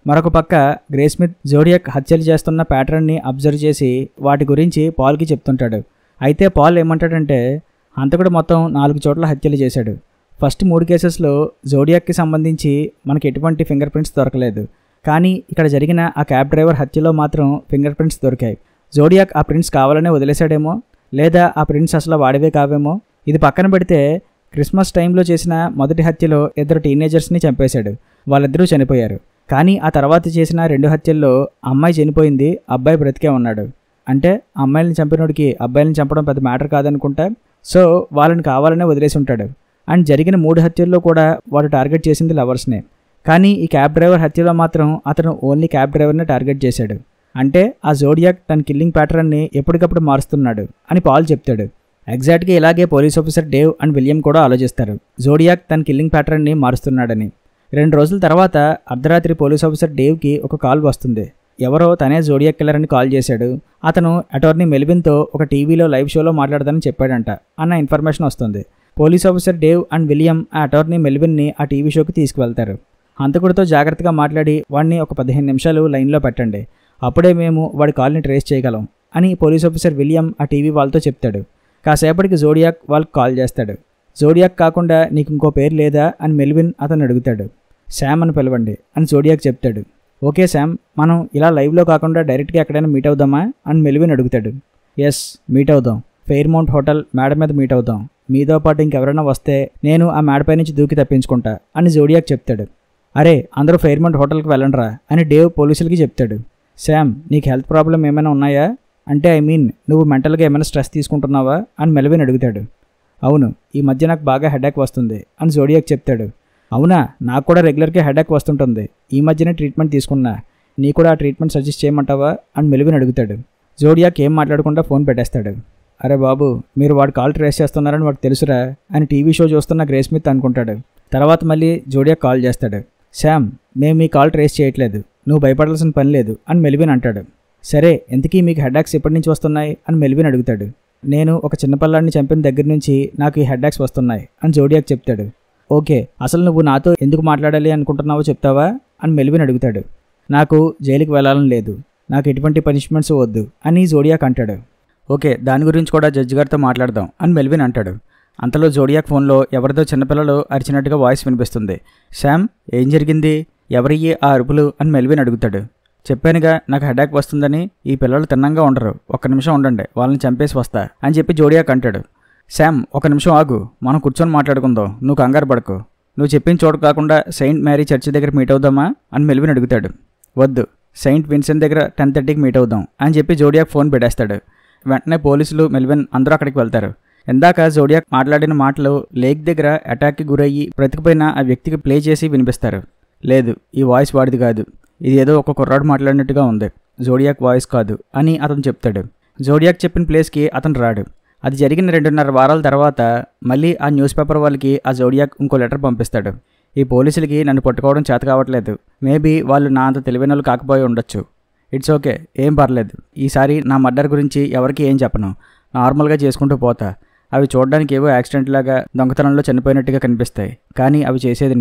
మరొక పక్క గ్రే స్మిత్ జోడియాక్ హత్యలు చేస్తున్న ప్యాటర్న్ని అబ్జర్వ్ చేసి వాటి గురించి పాల్కి చెప్తుంటాడు. అయితే పాల్ ఏమంటాడంటే హంతకుడు మొత్తం 4 చోట్ల హత్యలు చేశాడు. ఫస్ట్ 3 కేసెస్లో జోడియాక్కి సంబంధించి మనకి ఎటువంటి ఫింగర్ ప్రింట్స్ దొరకలేదు. కానీ ఇక్కడ జరిగిన ఆ క్యాబ్ డ్రైవర్ హత్యలో మాత్రం ఫింగర్ ప్రింట్స్ దొరికాయి. జోడియాక్ ఆ ప్రింట్స్ కావాలనే వదిలేశాడేమో, లేదా ఆ ప్రింట్స్ అసలు వాడివే కావేమో. ఇది పక్కన పెడితే క్రిస్మస్ టైంలో చేసిన మొదటి హత్యలో 2 టీనేజర్స్ని చంపేశాడు. వాళ్ళిద్దరూ చనిపోయారు. కానీ ఆ తర్వాత చేసిన 2 హత్యల్లో అమ్మాయి చనిపోయింది, అబ్బాయి బ్రతికే ఉన్నాడు. అంటే అమ్మాయిని చంపినోడికి అబ్బాయిని చంపడం పెద్ద మ్యాటర్ కాదనుకుంటా. సో వాళ్ళని కావాలనే వదిలేసి ఉంటాడు. అండ్ జరిగిన 3 హత్యల్లో కూడా వాడు టార్గెట్ చేసింది లవర్స్నే. కానీ ఈ క్యాబ్ డ్రైవర్ హత్యలో మాత్రం అతను ఓన్లీ క్యాబ్ డ్రైవర్నే టార్గెట్ చేశాడు. అంటే ఆ జోడియాక్ తన కిల్లింగ్ ప్యాటర్న్ని ఎప్పటికప్పుడు మారుస్తున్నాడు అని పాల్ చెప్తాడు. ఎగ్జాక్ట్గా ఇలాగే police officer Dave and William కూడా ఆలోచిస్తారు, జోడియాక్ తన కిల్లింగ్ ప్యాటర్న్ని మారుస్తున్నాడని. 2 రోజుల తర్వాత అర్ధరాత్రి పోలీస్ ఆఫీసర్ డేవ్కి ఒక కాల్ వస్తుంది. ఎవరో తనే జోడియాక్ కిల్లర్ అని కాల్ చేశాడు. అతను అటార్నీ మెల్విన్తో ఒక టీవీలో లైవ్ షోలో మాట్లాడదానని చెప్పాడంట అన్న ఇన్ఫర్మేషన్ వస్తుంది. Police officer Dave and William ఆ అటార్నీ మెల్విన్ని ఆ టీవీ షోకి తీసుకువెళ్తారు. హంతకుడితో జాగ్రత్తగా మాట్లాడి వాడిని ఒక 15 నిమిషాలు లైన్లో పెట్టండి, అప్పుడే మేము వాడి కాల్ని ట్రేస్ చేయగలం అని పోలీస్ ఆఫీసర్ విలియం ఆ టీవీ వాళ్ళతో చెప్తాడు. కాసేపటికి జోడియాక్ వాళ్ళకి కాల్ చేస్తాడు. జోడియాక్ కాకుండా నీకు ఇంకో పేరు లేదా అని మెల్విన్ అతను అడుగుతాడు. శామ్ అని పిలవండి అని జోడియాక్ చెప్తాడు. ఓకే శామ్, మనం ఇలా లైవ్లో కాకుండా డైరెక్ట్గా ఎక్కడైనా మీట్ అవుదామా అని మెల్విన్ అడుగుతాడు. ఎస్, మీట్ అవుదాం. ఫెయిర్మౌంట్ హోటల్ మేడ మీద మీట్ అవుదాం. మీతో పాటు ఇంకెవరైనా వస్తే నేను ఆ మేడపై నుంచి దూకి తప్పించుకుంటా అని జోడియాక్ చెప్తాడు. అరే అందరూ ఫెయిర్మౌంట్ హోటల్కి వెళ్ళండిరా అని డేవ్ పోలీసులకి చెప్తాడు. శామ్, నీకు హెల్త్ ప్రాబ్లం ఏమైనా ఉన్నాయా అంటే నువ్వు మెంటల్గా ఏమైనా స్ట్రెస్ తీసుకుంటున్నావా అని మెల్విన్ అడుగుతాడు. అవును, ఈ మధ్య నాకు బాగా హెడేక్ వస్తుంది అని జోడియాక్ చెప్తాడు. అవునా, నాకు కూడా రెగ్యులర్గా హెడేక్ వస్తుంటుంది, ఈ మధ్యనే ట్రీట్మెంట్ తీసుకున్నా, నీ కూడా ఆ ట్రీట్మెంట్ సజెస్ట్ చేయమంటావా అని మెల్విన్ అడుగుతాడు. జోడియాక్ ఏం మాట్లాడకుండా ఫోన్ పెట్టేస్తాడు. అరే బాబు, మీరు వాడు కాల్ ట్రేస్ చేస్తున్నారని వాడు తెలుసురా అని టీవీ షో చూస్తున్న గ్రే స్మిత్ అనుకుంటాడు. తర్వాత మళ్ళీ జోడియాక్ కాల్ చేస్తాడు. శామ్, మేము మీ కాల్ ట్రేస్ చేయట్లేదు, నువ్వు భయపడాల్సిన పని లేదు అని మెల్విన్ అంటాడు. సరే, ఇంతకీ మీకు హెడ్డాక్స్ ఎప్పటి నుంచి వస్తున్నాయి అని మెల్విన్ అడుగుతాడు. నేను ఒక చిన్నపిల్లాడిని చంపిన దగ్గర నుంచి నాకు ఈ హెడ్డాక్స్ వస్తున్నాయి అని జోడియాక్ చెప్తాడు. ఓకే, అసలు నువ్వు నాతో ఎందుకు మాట్లాడాలి అనుకుంటున్నావో చెప్తావా అని మెల్విన్ అడుగుతాడు. నాకు జైలుకి వెళ్ళాలని లేదు, నాకు ఎటువంటి పనిష్మెంట్స్ వద్దు అని జోడియాక్ అంటాడు. ఓకే, దాని గురించి కూడా జడ్జి గారితో మాట్లాడదాం అని మెల్విన్ అంటాడు. అంతలో జోడియాక్ ఫోన్లో ఎవరిదో చిన్నపిల్లలు అరిచినట్టుగా వాయిస్ వినిపిస్తుంది. శామ్, ఏం జరిగింది, ఎవరయ్యి ఆ అరుపులు అని మెల్విన్ అడుగుతాడు. చెప్పానుగా నాకు హెడాక్ వస్తుందని, ఈ పిల్లలు తిన్నంగా ఉండరు, 1 నిమిషం ఉండండి, వాళ్ళని చంపేసి వస్తా అని చెప్పి జోడియాక్ అంటాడు. శామ్, 1 నిమిషం ఆగు, మనం కూర్చొని మాట్లాడుకుందాం, నువ్వు కంగారు పడకు, నువ్వు చెప్పిన చోటు కాకుండా సెయింట్ మేరీ చర్చి దగ్గర మీట్ అవుదామా అని మెల్విన్ అడుగుతాడు. వద్దు, సెయింట్ విన్సెంట్ దగ్గర 10:30కి మీట్ అవుదాం అని చెప్పి జోడియాక్ ఫోన్ పెట్టేస్తాడు. వెంటనే పోలీసులు మెల్విన్ అందరూ అక్కడికి వెళ్తారు. ఇందాక జోడియాక్ మాట్లాడిన మాటలు లేక్ దగ్గర అటాక్కి గురయ్యి బ్రతికిపోయిన ఆ వ్యక్తికి ప్లే చేసి వినిపిస్తారు. లేదు, ఈ వాయిస్ వాడిది కాదు, ఇది ఏదో ఒక కుర్రాడు మాట్లాడినట్టుగా ఉంది, జోడియాక్ వాయిస్ కాదు అని అతను చెప్తాడు. జోడియాక్ చెప్పిన ప్లేస్కి అతను రాడు. అది జరిగిన 2.5 వారాల తర్వాత మళ్ళీ ఆ న్యూస్ పేపర్ వాళ్ళకి ఆ జోడియాక్ ఇంకో లెటర్ పంపిస్తాడు. ఈ పోలీసులకి నన్ను పట్టుకోవడం చేత కావట్లేదు, మేబీ వాళ్ళు నా అంత తెలివైన వాళ్ళు కాకపోయి ఉండొచ్చు, ఇట్స్ ఓకే, ఏం పర్లేదు, ఈసారి నా మర్డర్ గురించి ఎవరికి ఏం చెప్పను, నార్మల్గా చేసుకుంటూ పోతా, అవి చూడడానికి ఏవో యాక్సిడెంట్ లాగా దొంగతనంలో చనిపోయినట్టుగా కనిపిస్తాయి, కానీ అవి చేసేది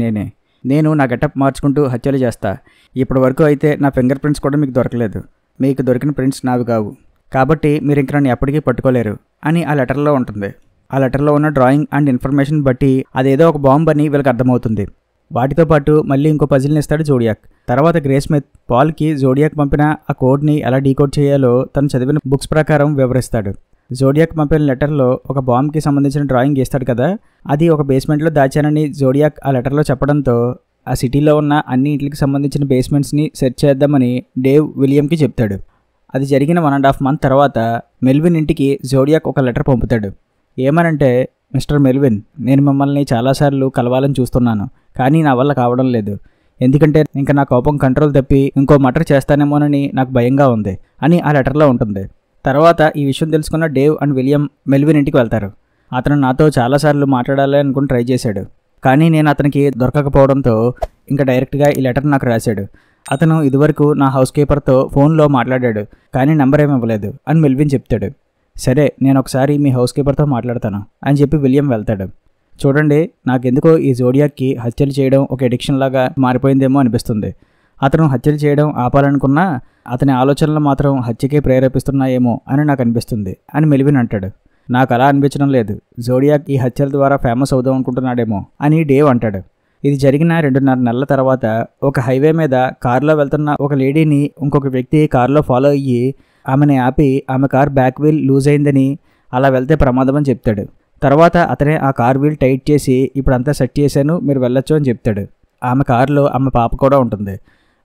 నేను నా గెటప్ మార్చుకుంటూ హత్యలు చేస్తా, ఇప్పటి వరకు అయితే నా ఫింగర్ ప్రింట్స్ కూడా మీకు దొరకలేదు, మీకు దొరికిన ప్రింట్స్ నావి కావు, కాబట్టి మీరు ఇంక నన్ను ఎప్పటికీ పట్టుకోలేరు అని ఆ లెటర్లో ఉంటుంది. ఆ లెటర్లో ఉన్న డ్రాయింగ్ అండ్ ఇన్ఫర్మేషన్ బట్టి అదేదో ఒక బాంబ్ అని వీళ్ళకి అర్థమవుతుంది. వాటితో పాటు మళ్ళీ ఇంకో పజిల్ని ఇస్తాడు జోడియాక్. తర్వాత గ్రే స్మిత్ పాల్కి జోడియాక్ పంపిన ఆ కోడ్ని ఎలా డీకోడ్ చేయాలో తను చదివిన బుక్స్ ప్రకారం వివరిస్తాడు. జోడియాక్ పంపిన లెటర్లో ఒక బాంబ్కి సంబంధించిన డ్రాయింగ్ గీస్తాడు కదా, అది ఒక బేస్మెంట్లో దాచానని జోడియాక్ ఆ లెటర్లో చెప్పడంతో ఆ సిటీలో ఉన్న అన్ని ఇంటికి సంబంధించిన బేస్మెంట్స్ని సెర్చ్ చేద్దామని డేవ్ విలియంకి చెప్తాడు. అది జరిగిన 1.5 month తర్వాత మెల్విన్ ఇంటికి జోడియాక్ ఒక లెటర్ పంపుతాడు. ఏమనంటే, మిస్టర్ మెల్విన్, నేను మిమ్మల్ని చాలాసార్లు కలవాలని చూస్తున్నాను, కానీ నా వల్ల కావడం లేదు. ఎందుకంటే ఇంకా నా కోపం కంట్రోల్ తప్పి ఇంకో మర్డర్ చేస్తానేమోనని నాకు భయంగా ఉంది అని ఆ లెటర్లో ఉంటుంది. తర్వాత ఈ విషయం తెలుసుకున్న డేవ్ అండ్ విలియం మెల్విన్ ఇంటికి వెళ్తారు. అతను నాతో చాలాసార్లు మాట్లాడాలి అనుకుని ట్రై చేశాడు, కానీ నేను అతనికి దొరకకపోవడంతో ఇంకా డైరెక్ట్గా ఈ లెటర్ నాకు రాశాడు. అతను ఇదివరకు నా హౌస్ కీపర్తో ఫోన్లో మాట్లాడాడు, కానీ నెంబర్ ఏమి ఇవ్వలేదు అని మెల్విన్ చెప్తాడు. సరే, నేను ఒకసారి మీ హౌస్ కీపర్తో మాట్లాడతాను అని చెప్పి విలియం వెళ్తాడు. చూడండి, నాకెందుకో ఈ జోడియాక్కి హత్యలు చేయడం ఒక ఎడిక్షన్ లాగా మారిపోయిందేమో అనిపిస్తుంది. అతను హత్యలు చేయడం ఆపాలనుకున్నా అతని ఆలోచనలు మాత్రం హత్యకే ప్రేరేపిస్తున్నాయేమో అని నాకు అనిపిస్తుంది అని మెల్విన్ అంటాడు. నాకు అలా అనిపించడం లేదు, జోడియాక్ ఈ హత్యల ద్వారా ఫేమస్ అవుదాం అనుకుంటున్నాడేమో అని డేవ్ అంటాడు. ఇది జరిగిన 2.5 నెలల తర్వాత ఒక హైవే మీద కారులో వెళ్తున్న ఒక లేడీని ఇంకొక వ్యక్తి కారులో ఫాలో అయ్యి ఆమెని ఆపి ఆమె కార్ బ్యాక్ వీల్ లూజ్ అయిందని, అలా వెళ్తే ప్రమాదం అని చెప్తాడు. తర్వాత అతనే ఆ కార్ వీల్ టైట్ చేసి ఇప్పుడంతా సెట్ చేశాను, మీరు వెళ్ళొచ్చు అని చెప్తాడు. ఆమె కారులో ఆమె పాప కూడా ఉంటుంది.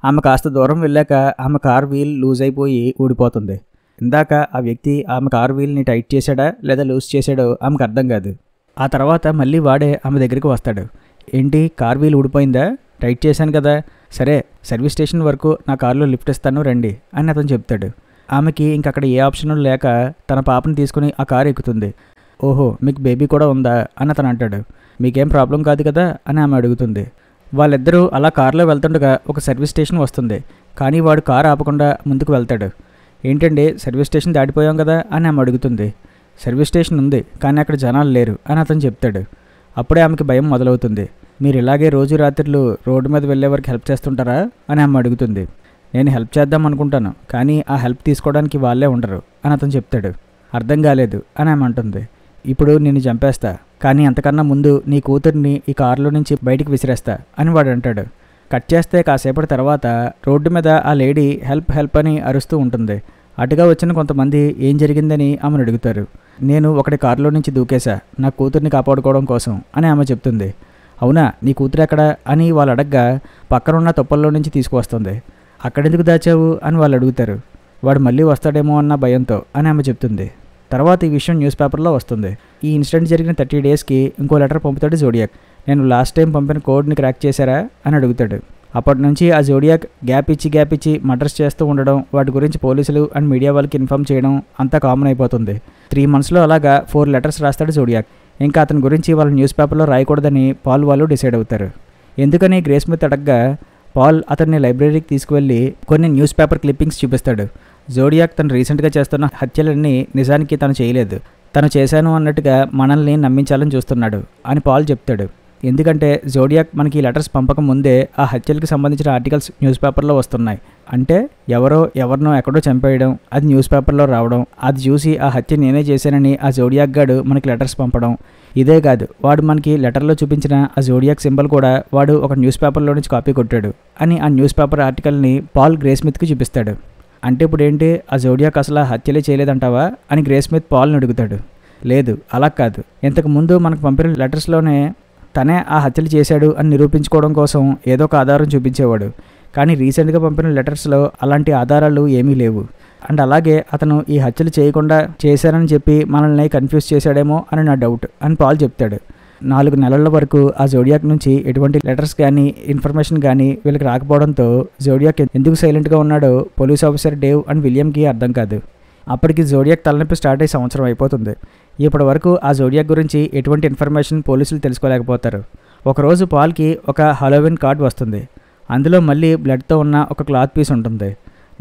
ఆమె కాస్త దూరం వెళ్ళాక ఆమె కార్ వీల్ లూజ్ అయిపోయి ఊడిపోతుంది. ఇందాక ఆ వ్యక్తి ఆమె కార్ వీల్ని టైట్ చేశాడా లేదా లూజ్ చేశాడో ఆమెకు అర్థం కాదు. ఆ తర్వాత మళ్ళీ వాడే ఆమె దగ్గరికి వస్తాడు. ఏంటి, కార్ వీల్ ఊడిపోయిందా? టైట్ చేశాను కదా, సరే సర్వీస్ స్టేషన్ వరకు నా కారులో లిఫ్ట్ ఇస్తాను రండి అని అతను చెప్తాడు. ఆమెకి ఇంకక్కడ ఏ ఆప్షన్ లేక తన పాపను తీసుకుని ఆ కారు ఎక్కుతుంది. ఓహో, మీకు బేబీ కూడా ఉందా అని అతను అంటాడు. మీకేం ప్రాబ్లం కాదు కదా అని ఆమె అడుగుతుంది. వాళ్ళిద్దరూ అలా కారులో వెళ్తుండగా ఒక సర్వీస్ స్టేషన్ వస్తుంది, కానీ వాడు కారు ఆపకుండా ముందుకు వెళ్తాడు. ఏంటండి, సర్వీస్ స్టేషన్ దాటిపోయాం కదా అని ఆమె అడుగుతుంది. సర్వీస్ స్టేషన్ ఉంది, కానీ అక్కడ జనాలు లేరు అని అతను చెప్తాడు. అప్పుడే ఆమెకి భయం మొదలవుతుంది. మీరు ఇలాగే రోజు రాత్రులు రోడ్డు మీద వెళ్ళే వరకు హెల్ప్ చేస్తుంటారా అని ఆమె అడుగుతుంది. నేను హెల్ప్ చేద్దాం అనుకుంటాను, కానీ ఆ హెల్ప్ తీసుకోవడానికి వాళ్ళే ఉండరు అని అతను చెప్తాడు. అర్థం కాలేదు అని ఆమె అంటుంది. ఇప్పుడు నిన్ను చంపేస్తా, కానీ అంతకన్నా ముందు నీ కూతుర్ని ఈ కారులో నుంచి బయటికి విసిరేస్తా అని వాడు అంటాడు. కట్ చేస్తే కాసేపటి తర్వాత రోడ్డు మీద ఆ లేడీ హెల్ప్ హెల్ప్ అని అరుస్తూ ఉంటుంది. అటుగా వచ్చిన కొంతమంది ఏం జరిగిందని ఆమెను అడుగుతారు. నేను ఒకటి కారులో నుంచి దూకేశా నా కూతుర్ని కాపాడుకోవడం కోసం అని ఆమె చెప్తుంది. అవునా, నీ కూతురు ఎక్కడ అని వాళ్ళు అడగ్గా పక్కనున్న తుప్పల్లో నుంచి తీసుకువస్తుంది. అక్కడెందుకు దాచావు అని వాళ్ళు అడుగుతారు. వాడు మళ్ళీ వస్తాడేమో అన్న భయంతో అని ఆమె చెప్తుంది. తర్వాత ఈ విషయం న్యూస్ పేపర్లో వస్తుంది. ఈ ఇన్సిడెంట్ జరిగిన 30 daysకి ఇంకో లెటర్ పంపుతాడు జోడియాక్. నేను లాస్ట్ టైం పంపిన కోడ్ని క్రాక్ చేశారా అని అడుగుతాడు. అప్పటి నుంచి ఆ జోడియాక్ గ్యాప్ ఇచ్చి మర్డర్స్ చేస్తూ ఉండడం, వాటి గురించి పోలీసులు అండ్ మీడియా వాళ్ళకి ఇన్ఫార్మ్ చేయడం అంతా కామన్ అయిపోతుంది. 3 monthsలో అలాగా 4 letters రాస్తాడు జోడియాక్. ఇంకా అతని గురించి వాళ్ళు న్యూస్ పేపర్లో రాయకూడదని పాల్ వాళ్ళు డిసైడ్ అవుతారు. ఎందుకని గ్రేస్ స్మిత్ అడగ్గా పాల్ అతన్ని లైబ్రరీకి తీసుకువెళ్ళి కొన్ని న్యూస్ పేపర్ క్లిప్పింగ్స్ చూపిస్తాడు. జోడియాక్ తను రీసెంట్గా చేస్తున్న హత్యలన్నీ నిజానికి తను చేయలేదు, తను చేశాను అన్నట్టుగా మనల్ని నమ్మించాలని చూస్తున్నాడు అని పాల్ చెప్తాడు. ఎందుకంటే జోడియాక్ మనకి ఈ లెటర్స్ పంపక ముందే ఆ హత్యలకు సంబంధించిన ఆర్టికల్స్ న్యూస్ పేపర్లో వస్తున్నాయి. అంటే ఎవరినో ఎక్కడో చంపేయడం, అది న్యూస్ పేపర్లో రావడం, అది చూసి ఆ హత్య నేనే చేశానని ఆ జోడియాక్ గాడు మనకి లెటర్స్ పంపడం. ఇదే కాదు, వాడు మనకి లెటర్లో చూపించిన ఆ జోడియాక్ సింబల్ కూడా వాడు ఒక న్యూస్ పేపర్లో నుంచి కాపీ కొట్టాడు అని ఆ న్యూస్ పేపర్ ఆర్టికల్ని పాల్ గ్రేస్ స్మిత్కి చూపిస్తాడు. అంటే ఇప్పుడు ఏంటి, ఆ జోడియాక్ అసలు హత్యలే చేయలేదంటావా అని గ్రేస్ స్మిత్ పాల్ని అడుగుతాడు. లేదు, అలా కాదు, ఇంతకుముందు మనకు పంపిన లెటర్స్లోనే తనే ఆ హత్యలు చేశాడు అని నిరూపించుకోవడం కోసం ఏదో ఒక ఆధారం చూపించేవాడు. కానీ రీసెంట్గా పంపిన లెటర్స్లో అలాంటి ఆధారాలు ఏమీ లేవు. అండ్ అలాగే అతను ఈ హత్యలు చేయకుండా చేశారని చెప్పి మనల్ని కన్ఫ్యూజ్ చేశాడేమో అని నా డౌట్ అని పాల్ చెప్తాడు. 4 నెలల వరకు ఆ జోడియాక్ నుంచి ఎటువంటి లెటర్స్ కానీ ఇన్ఫర్మేషన్ కానీ వీళ్ళకి రాకపోవడంతో జోడియాక్ ఎందుకు సైలెంట్గా ఉన్నాడో పోలీస్ ఆఫీసర్ డేవ్ అండ్ విలియంకి అర్థం కాదు. అప్పటికి జోడియాక్ తలనొప్పి స్టార్ట్ అయ్యి సంవత్సరం అయిపోతుంది. ఇప్పటి వరకు ఆ జోడియాక్ గురించి ఎటువంటి ఇన్ఫర్మేషన్ పోలీసులు తెలుసుకోలేకపోతారు. ఒకరోజు పాల్కి ఒక హాలోవిన్ కార్డ్ వస్తుంది. అందులో మళ్ళీ బ్లడ్తో ఉన్న ఒక క్లాత్ పీస్ ఉంటుంది.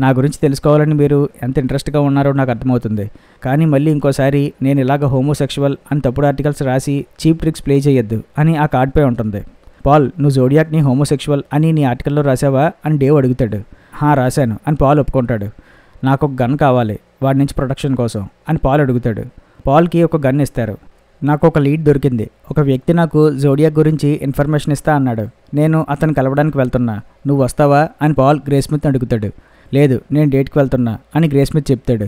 నా గురించి తెలుసుకోవాలని మీరు ఎంత ఇంట్రెస్ట్గా ఉన్నారో నాకు అర్థమవుతుంది, కానీ మళ్ళీ ఇంకోసారి నేను ఇలాగ హోమోసెక్షువల్ అని తప్పుడు ఆర్టికల్స్ రాసి చీప్ ట్రిక్స్ ప్లే చేయొద్దు అని ఆ కార్డ్పై ఉంటుంది. పాల్, నువ్వు జోడియాక్ని హోమోసెక్షువల్ అని నీ ఆర్టికల్లో రాసావా అని డేవ్ అడుగుతాడు. రాశాను అని పాల్ ఒప్పుకుంటాడు. నాకు ఒక గన్ కావాలి వాడి నుంచి ప్రొటెక్షన్ కోసం అని పాల్ అడుగుతాడు. పాల్కి ఒక గన్ ఇస్తారు. నాకు ఒక లీడ్ దొరికింది. ఒక వ్యక్తి నాకు జోడియాక్ గురించి ఇన్ఫర్మేషన్ ఇస్తా అన్నాడు. నేను అతను కలవడానికి వెళ్తున్నా, నువ్వు వస్తావా అని పాల్ గ్రేస్ స్మిత్ అడుగుతాడు. లేదు, నేను డేట్కి వెళ్తున్నా అని గ్రేస్ స్మిత్ చెప్తాడు.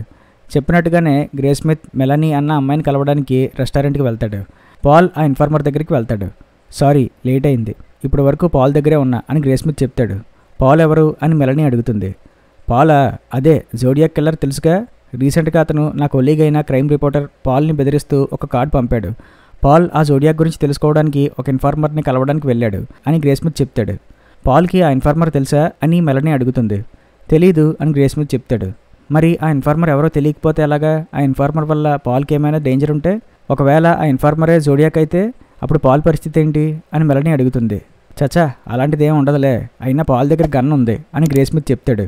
చెప్పినట్టుగానే గ్రేస్ స్మిత్ మెలనీ అన్న అమ్మాయిని కలవడానికి రెస్టారెంట్కి వెళ్తాడు. పాల్ ఆ ఇన్ఫార్మర్ దగ్గరికి వెళ్తాడు. సారీ లేట్ అయింది, ఇప్పటి వరకు పాల్ దగ్గరే ఉన్నా అని గ్రేస్ స్మిత్ చెప్తాడు. పాల్ ఎవరు అని మెలనీ అడుగుతుంది. పాలా, అదే జోడియాక్ కిల్లర్ తెలుసుగా, రీసెంట్గా అతను నా కొలీగ్ అయిన క్రైమ్ రిపోర్టర్ పాల్ని బెదిరిస్తూ ఒక కార్డు పంపాడు. పాల్ ఆ జోడియాక్ గురించి తెలుసుకోవడానికి ఒక ఇన్ఫార్మర్ని కలవడానికి వెళ్ళాడు అని గ్రేస్ స్మిత్ చెప్తాడు. పాల్కి ఆ ఇన్ఫార్మర్ తెలుసా అని మెలనీ అడుగుతుంది. తెలీదు అని గ్రేస్ స్మిత్ చెప్తాడు. మరి ఆ ఇన్ఫార్మర్ ఎవరో తెలియకపోతే ఎలాగా? ఆ ఇన్ఫార్మర్ వల్ల పాల్కి ఏమైనా డేంజర్ ఉంటే, ఒకవేళ ఆ ఇన్ఫార్మరే జోడియాక్ అయితే అప్పుడు పాల్ పరిస్థితి ఏంటి అని మెలనీ అడుగుతుంది. చచ్చా, అలాంటిదేం ఉండదులే, అయినా పాల్ దగ్గర గన్ ఉంది అని గ్రేస్ స్మిత్ చెప్తాడు.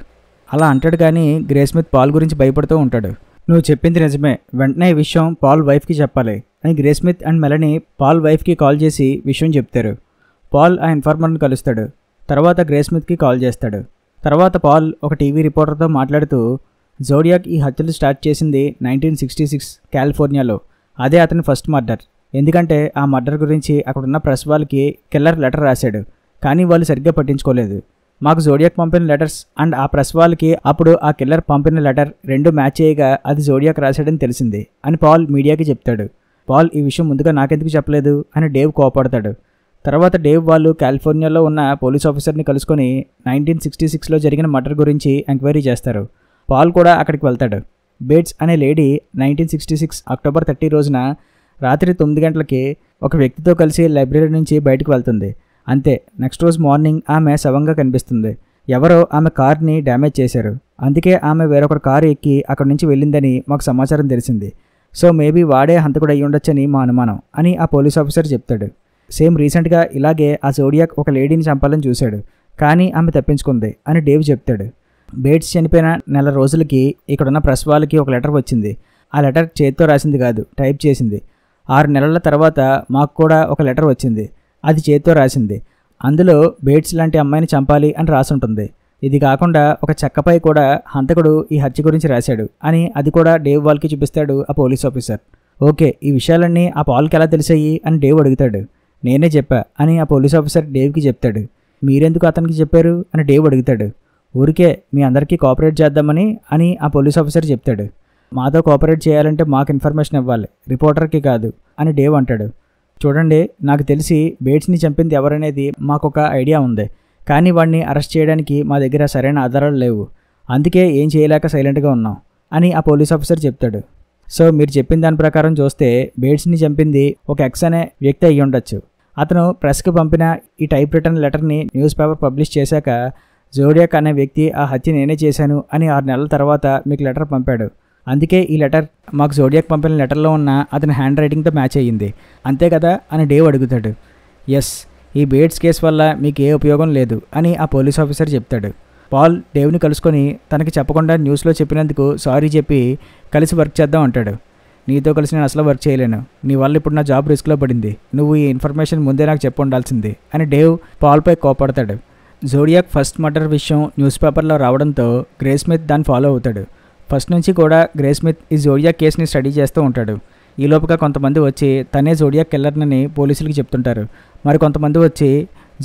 అలా అంటాడు కానీ గ్రేస్ స్మిత్ పాల్ గురించి భయపడుతూ ఉంటాడు. నువ్వు చెప్పింది నిజమే, వెంటనే ఈ విషయం పాల్ వైఫ్కి చెప్పాలి అని Grace Smith and Melanie Paul వైఫ్కి కాల్ చేసి విషయం చెప్తారు. పాల్ ఆ ఇన్ఫార్మర్ని కలుస్తాడు. తర్వాత గ్రేస్ స్మిత్కి కాల్ చేస్తాడు. తర్వాత పాల్ ఒక టీవీ రిపోర్టర్తో మాట్లాడుతూ, జోడియాక్ ఈ హత్యలు స్టార్ట్ చేసింది 1966 కాలిఫోర్నియాలో. అదే అతని ఫస్ట్ మర్డర్. ఎందుకంటే ఆ మర్డర్ గురించి అక్కడున్న ప్రెస్ వాళ్ళకి కిల్లర్ లెటర్ రాశాడు, కానీ వాళ్ళు సరిగ్గా పట్టించుకోలేదు. మాకు జోడియాక్ పంపిన లెటర్స్ అండ్ ఆ ప్రెస్ వాళ్ళకి అప్పుడు ఆ కిల్లర్ పంపిన లెటర్ రెండు మ్యాచ్ చేయగా అది జోడియాక్ రాశాడని తెలిసింది అని పాల్ మీడియాకి చెప్తాడు. పాల్ ఈ విషయం ముందుగా నాకెందుకు చెప్పలేదు అని డేవ్ కోపడతాడు. తర్వాత డేవ్ వాళ్ళు కాలిఫోర్నియాలో ఉన్న పోలీస్ ఆఫీసర్ని కలుసుకొని 1966లో జరిగిన మర్డర్ గురించి ఎంక్వైరీ చేస్తారు. పాల్ కూడా అక్కడికి వెళ్తాడు. బేట్స్ అనే లేడీ 1966 అక్టోబర్ 30 రోజున రాత్రి 9 గంటలకి ఒక వ్యక్తితో కలిసి లైబ్రరీ నుంచి బయటకు వెళ్తుంది. అంతే, నెక్స్ట్ రోజు మార్నింగ్ ఆమె శవంగా కనిపిస్తుంది. ఎవరో ఆమె కార్ని డ్యామేజ్ చేశారు, అందుకే ఆమె వేరొకరు కారు ఎక్కి అక్కడి నుంచి వెళ్ళిందని మాకు సమాచారం తెలిసింది. సో మేబీ వాడే హంతకుడు అయ్యి ఉండొచ్చని మా అనుమానం అని ఆ పోలీస్ ఆఫీసర్ చెప్తాడు. సేమ్ రీసెంట్గా ఇలాగే ఆ జోడియాక్ ఒక లేడీని చంపాలని చూశాడు, కానీ ఆమె తప్పించుకుంది అని డేవ్ చెప్తాడు. బేట్స్ చనిపోయిన నెల రోజులకి ఇక్కడున్న ప్రెస్ వాళ్ళకి ఒక లెటర్ వచ్చింది. ఆ లెటర్ చేతితో రాసింది కాదు, టైప్ చేసింది. 6 నెలల తర్వాత మాకు కూడా ఒక లెటర్ వచ్చింది, అది చేతితో రాసింది. అందులో బేట్స్ లాంటి అమ్మాయిని చంపాలి అని రాసుంటుంది. ఇది కాకుండా ఒక చెక్కపై కూడా హంతకుడు ఈ హత్య గురించి రాశాడు అని అది కూడా డేవ్ వాళ్ళకి చూపిస్తాడు ఆ పోలీస్ ఆఫీసర్. ఓకే, ఈ విషయాలన్నీ ఆ పాల్కి ఎలా తెలిసాయి అని డేవ్ అడుగుతాడు. నేనే చెప్పా అని ఆ పోలీస్ ఆఫీసర్ డేవ్కి చెప్తాడు. మీరెందుకు అతనికి చెప్పారు అని డేవ్ అడుగుతాడు. ఊరికే మీ అందరికీ కోఆపరేట్ చేద్దామని అని ఆ పోలీస్ ఆఫీసర్ చెప్తాడు. మాతో కోఆపరేట్ చేయాలంటే మాకు ఇన్ఫర్మేషన్ ఇవ్వాలి, రిపోర్టర్కి కాదు అని డేవ్ అంటాడు. చూడండి, నాకు తెలిసి బేట్స్ని చంపింది ఎవరనేది మాకొక ఐడియా ఉంది, కానీ వాడిని అరెస్ట్ చేయడానికి మా దగ్గర సరైన ఆధారాలు లేవు, అందుకే ఏం చేయలేక సైలెంట్గా ఉన్నాం అని ఆ పోలీస్ ఆఫీసర్ చెప్తాడు. సో మీరు చెప్పిన దాని ప్రకారం చూస్తే బేట్స్ని చంపింది ఒక ఎక్స్ అనే వ్యక్తి అయ్యి ఉండొచ్చు. అతను ప్రెస్కి పంపిన ఈ టైప్ రిటర్న్ లెటర్ని న్యూస్ పేపర్ పబ్లిష్ చేశాక జోడియాక్ అనే వ్యక్తి ఆ హత్య నేనే చేశాను అని 6 నెలల తర్వాత మీకు లెటర్ పంపాడు. అందుకే ఈ లెటర్ మాకు జోడియాక్ పంపిన లెటర్లో ఉన్న అతని హ్యాండ్ రైటింగ్తో మ్యాచ్ అయ్యింది, అంతే కదా అని డేవ్ అడుగుతాడు. ఎస్, ఈ బేట్స్ కేసు వల్ల మీకు ఏ ఉపయోగం లేదు అని ఆ పోలీస్ ఆఫీసర్ చెప్తాడు. పాల్ డేవ్ని కలుసుకొని తనకి చెప్పకుండా న్యూస్లో చెప్పినందుకు సారీ చెప్పి కలిసి వర్క్ చేద్దాం అంటాడు. నీతో కలిసి నేను అసలు వర్క్ చేయలేను, నీ వల్ల ఇప్పుడు నా జాబ్ రిస్క్లో పడింది, నువ్వు ఈ ఇన్ఫర్మేషన్ ముందే నాకు చెప్పి ఉండాల్సింది అని డేవ్ పాల్పై కోపడతాడు. జోడియాక్ ఫస్ట్ మర్డర్ విషయం న్యూస్ పేపర్లో రావడంతో గ్రేస్ స్మిత్ దాన్ని ఫాలో అవుతాడు. ఫస్ట్ నుంచి కూడా గ్రేస్ స్మిత్ ఈ జోడియాక్ కేసుని స్టడీ చేస్తూ ఉంటాడు. ఈలోపుగా కొంతమంది వచ్చి తనే జోడియాక్ కిల్లర్నని పోలీసులకి చెప్తుంటారు. మరి కొంతమంది వచ్చి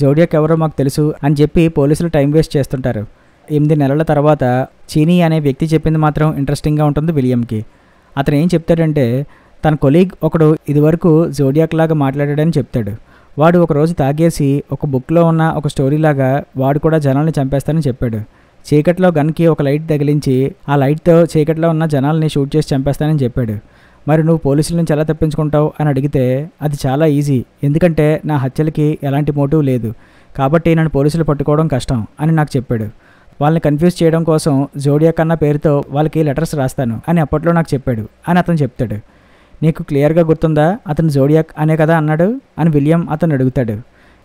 జోడియాక్ ఎవరో మాకు తెలుసు అని చెప్పి పోలీసులు టైం వేస్ట్ చేస్తుంటారు. 8 నెలల తర్వాత చీనీ అనే వ్యక్తి చెప్పింది మాత్రం ఇంట్రెస్టింగ్గా ఉంటుంది విలియంకి. అతను ఏం చెప్తాడంటే, తన కొలీగ్ ఒకడు ఇదివరకు జోడియాక్ లాగా మాట్లాడాడని చెప్తాడు. వాడు ఒకరోజు తాగేసి ఒక బుక్లో ఉన్న ఒక స్టోరీ లాగా వాడు కూడా జనాల్ని చంపేస్తానని చెప్పాడు. చీకట్లో గన్కి ఒక లైట్ తగిలించి ఆ లైట్తో చీకట్లో ఉన్న జనాల్ని షూట్ చేసి చంపేస్తానని చెప్పాడు. మరి నువ్వు పోలీసుల నుంచి ఎలా తప్పించుకుంటావు అని అడిగితే, అది చాలా ఈజీ, ఎందుకంటే నా హత్యలకి ఎలాంటి మోటివ్ లేదు, కాబట్టి నన్ను పోలీసులు పట్టుకోవడం కష్టం అని నాకు చెప్పాడు. వాళ్ళని కన్ఫ్యూజ్ చేయడం కోసం జోడియాక్ అన్న పేరుతో వాళ్ళకి లెటర్స్ రాస్తాను అని అప్పట్లో నాకు చెప్పాడు అని అతను చెప్తాడు. నీకు క్లియర్గా గుర్తుందా అతను జోడియాక్ అనే కదా అన్నాడు అని విలియం అతను అడుగుతాడు.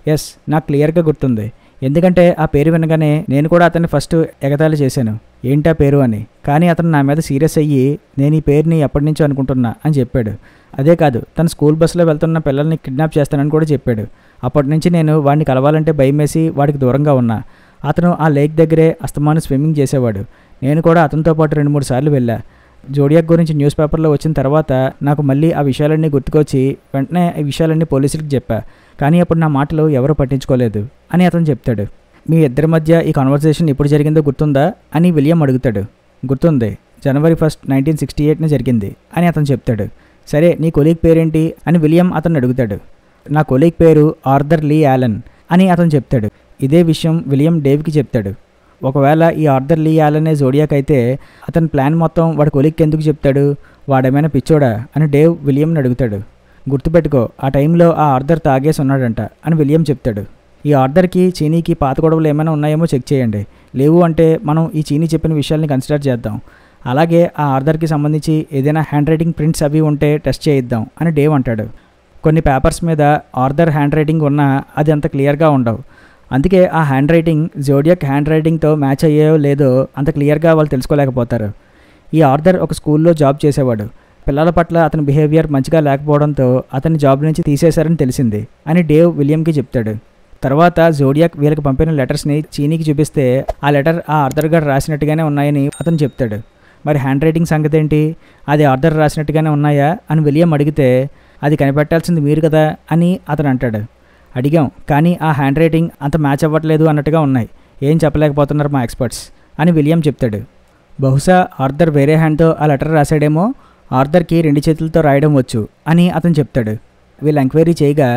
ఎస్, నాకు క్లియర్గా గుర్తుంది, ఎందుకంటే ఆ పేరు వినగానే నేను కూడా అతన్ని ఫస్ట్ ఎగతాళి చేశాను, ఏంటా పేరు అని. కానీ అతను నా మీద సీరియస్ అయ్యి నేను ఈ పేరుని ఎప్పటి నుంచో అనుకుంటున్నా అని చెప్పాడు. అదే కాదు, తన స్కూల్ బస్సులో వెళ్తున్న పిల్లల్ని కిడ్నాప్ చేస్తానని కూడా చెప్పాడు. అప్పటి నుంచి నేను వాడిని కలవాలంటే భయమేసి వాడికి దూరంగా ఉన్నా. అతను ఆ లేక్ దగ్గరే అస్తమాను స్విమ్మింగ్ చేసేవాడు. నేను కూడా అతనితో పాటు 2-3 సార్లు వెళ్ళా. జోడియాక్ గురించి న్యూస్ పేపర్లో వచ్చిన తర్వాత నాకు మళ్ళీ ఆ విషయాలన్నీ గుర్తుకొచ్చి వెంటనే ఈ విషయాలన్నీ పోలీసులకు చెప్పా, కానీ అప్పుడు నా మాటలు ఎవరు పట్టించుకోలేదు అని అతను చెప్తాడు. మీ ఇద్దరి మధ్య ఈ కాన్వర్సేషన్ ఎప్పుడు జరిగిందో గుర్తుందా అని విలియం అడుగుతాడు. గుర్తుంది, జనవరి 1, 1968 జరిగింది అని అతను చెప్తాడు. సరే నీ కొలీగ్ పేరేంటి అని విలియం అతను అడుగుతాడు. నా కొలీగ్ పేరు ఆర్థర్ లీ యాలన్ అని అతను చెప్తాడు. ఇదే విషయం విలియం డేవ్కి చెప్తాడు. ఒకవేళ ఈ ఆర్థర్ లీ యాలనే జోడియాక్ అయితే అతని ప్లాన్ మొత్తం వాడి కొలీగ్కి ఎందుకు చెప్తాడు? వాడేమైనా పిచ్చోడా అని డేవ్ విలియంని అడుగుతాడు. గుర్తుపెట్టుకో, ఆ టైంలో ఆ ఆర్థర్ తాగేసి ఉన్నాడంట అని విలియం చెప్తాడు. ఈ ఆర్థర్కి చీనీకి పాత గొడవలు ఏమైనా ఉన్నాయేమో చెక్ చేయండి. లేవు అంటే మనం ఈ చీనీ చెప్పిన విషయాల్ని కన్సిడర్ చేద్దాం. అలాగే ఆ ఆర్థర్కి సంబంధించి ఏదైనా హ్యాండ్ రైటింగ్ ప్రింట్స్ అవి ఉంటే టెస్ట్ చేయిద్దాం అని డేవ్ అంటాడు. కొన్ని పేపర్స్ మీద ఆర్థర్ హ్యాండ్ రైటింగ్ ఉన్నా అది అంత క్లియర్గా ఉండవు. అందుకే ఆ handwriting Zodiac hand రైటింగ్తో match అయ్యేయో లేదో అంత క్లియర్గా వాళ్ళు తెలుసుకోలేకపోతారు. ఈ ఆర్థర్ ఒక స్కూల్లో జాబ్ చేసేవాడు. పిల్లల పట్ల అతని బిహేవియర్ మంచిగా లేకపోవడంతో అతని జాబ్ నుంచి తీసేశారని తెలిసింది అని డేవ్ విలియంకి చెప్తాడు. తర్వాత జోడియాక్ వీళ్ళకి పంపిన లెటర్స్ని చీనీకి చూపిస్తే ఆ లెటర్ ఆ ఆర్థర్ గారు రాసినట్టుగానే ఉన్నాయని అతను చెప్తాడు. మరి హ్యాండ్ రైటింగ్ సంగతి ఏంటి? అది ఆర్థర్ రాసినట్టుగానే ఉన్నాయా అని విలియం అడిగితే అది కనిపెట్టాల్సింది మీరు కదా అని అతను అంటాడు. అడిగాం, కానీ ఆ హ్యాండ్ రైటింగ్ అంత మ్యాచ్ అవ్వట్లేదు అన్నట్టుగా ఉన్నాయి. ఏం చెప్పలేకపోతున్నారు మా ఎక్స్పర్ట్స్ అని విలియం చెప్తాడు. బహుశా ఆర్థర్ వేరే హ్యాండ్తో ఆ లెటర్ రాశాడేమో, ఆర్థర్కి 2 చేతులతో రాయడం వచ్చు అని అతను చెప్తాడు. వీళ్ళు ఎంక్వైరీ చేయగా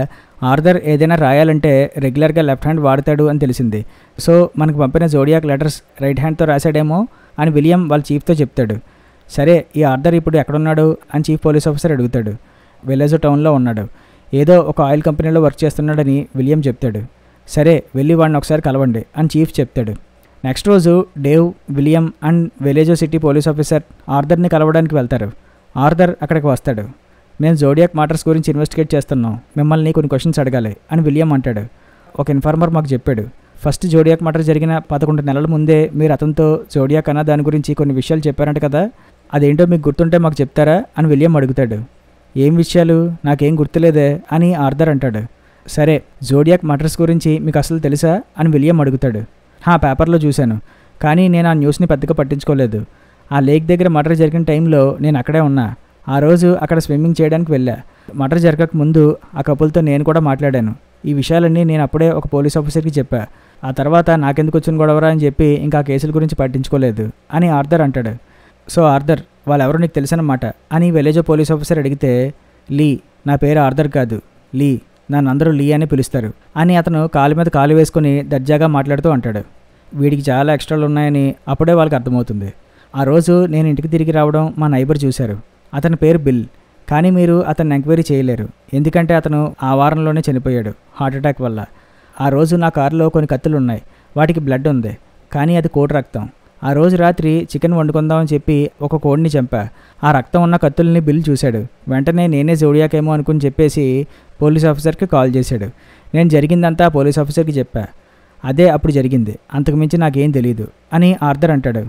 ఆర్థర్ ఏదైనా రాయాలంటే రెగ్యులర్గా లెఫ్ట్ హ్యాండ్ వాడతాడు అని తెలిసింది. సో మనకు పంపిన జోడియాక్ లెటర్స్ రైట్ హ్యాండ్తో రాశాడేమో అని విలియం వాళ్ళ చీఫ్తో చెప్తాడు. సరే ఈ ఆర్థర్ ఇప్పుడు ఎక్కడున్నాడు అని చీఫ్ పోలీస్ ఆఫీసర్ అడుగుతాడు. వెల్లెజో టౌన్లో ఉన్నాడు. ఏదో ఒక ఆయిల్ కంపెనీలో వర్క్ చేస్తున్నాడని విలియం చెప్తాడు. సరే వెళ్ళి వాడిని ఒకసారి కలవండి అని చీఫ్ చెప్తాడు. నెక్స్ట్ రోజు Dave, William and Vallejo city police officer ఆర్థర్ని కలవడానికి వెళ్తారు. ఆర్థర్ అక్కడికి వస్తాడు. మేము జోడియాక్ మర్డర్స్ గురించి ఇన్వెస్టిగేట్ చేస్తున్నాం, మిమ్మల్ని కొన్ని క్వశ్చన్స్ అడగాలి అని విలియం అంటాడు. ఒక ఇన్ఫార్మర్ మాకు చెప్పాడు, ఫస్ట్ జోడియాక్ మర్డర్ జరిగిన 11 నెలల ముందే మీరు అతనితో జోడియాక్ అన్న దాని గురించి కొన్ని విషయాలు చెప్పారంట కదా, అదేంటో మీకు గుర్తుంటే మాకు చెప్తారా అని విలియం అడుగుతాడు. ఏం విషయాలు? నాకేం గుర్తులేదే అని ఆర్థర్ అంటాడు. సరే జోడియాక్ మర్డర్స్ గురించి మీకు అసలు తెలుసా అని విలియం అడుగుతాడు. పేపర్లో చూశాను, కానీ నేను ఆ న్యూస్ని పెద్దగా పట్టించుకోలేదు. ఆ లేక్ దగ్గర మర్డర్ జరిగిన టైంలో నేను అక్కడే ఉన్నా. ఆ రోజు అక్కడ స్విమ్మింగ్ చేయడానికి వెళ్ళా. మర్డర్ జరగక ముందు ఆ కపుల్తో నేను కూడా మాట్లాడాను. ఈ విషయాలన్నీ నేను అప్పుడే ఒక పోలీస్ ఆఫీసర్కి చెప్పా. ఆ తర్వాత నాకెందుకు వచ్చిన గొడవరా అని చెప్పి ఇంకా కేసుల గురించి పట్టించుకోలేదు అని ఆర్థర్ అంటాడు. సో ఆర్థర్ వాళ్ళెవరో నీకు తెలుసన్నమాట అని వెల్లెజో పోలీస్ ఆఫీసర్ అడిగితే, లీ, నా పేరు ఆర్థర్ కాదు, లీ, నన్ను అందరూ లీ అని పిలుస్తారు అని అతను కాలు మీద కాలు వేసుకుని దర్జాగా మాట్లాడుతూ అంటాడు. వీడికి చాలా ఎక్స్ట్రాలు ఉన్నాయని అప్పుడే వాళ్ళకి అర్థమవుతుంది. ఆ రోజు నేను ఇంటికి తిరిగి రావడం మా నైబర్ చూశారు. అతని పేరు బిల్. కానీ మీరు అతన్ని ఎంక్వైరీ చేయలేరు, ఎందుకంటే అతను ఆ వారంలోనే చనిపోయాడు హార్ట్అటాక్ వల్ల. ఆ రోజు నా కారులో కొన్ని కత్తులు ఉన్నాయి, వాటికి బ్లడ్ ఉంది, కానీ అది కోడి రక్తం. ఆ రోజు రాత్రి చికెన్ వండుకుందామని చెప్పి ఒక కోడిని చంపా. ఆ రక్తం ఉన్న కత్తుల్ని బిల్ చూశాడు. వెంటనే నేనే జోడియాక్ ఏమో అనుకుని చెప్పేసి పోలీస్ ఆఫీసర్కి కాల్ చేశాడు. నేను జరిగిందంతా పోలీస్ ఆఫీసర్కి చెప్పా. అదే అప్పుడు జరిగింది, అంతకుమించి నాకేం తెలీదు అని ఆర్థర్ అంటాడు.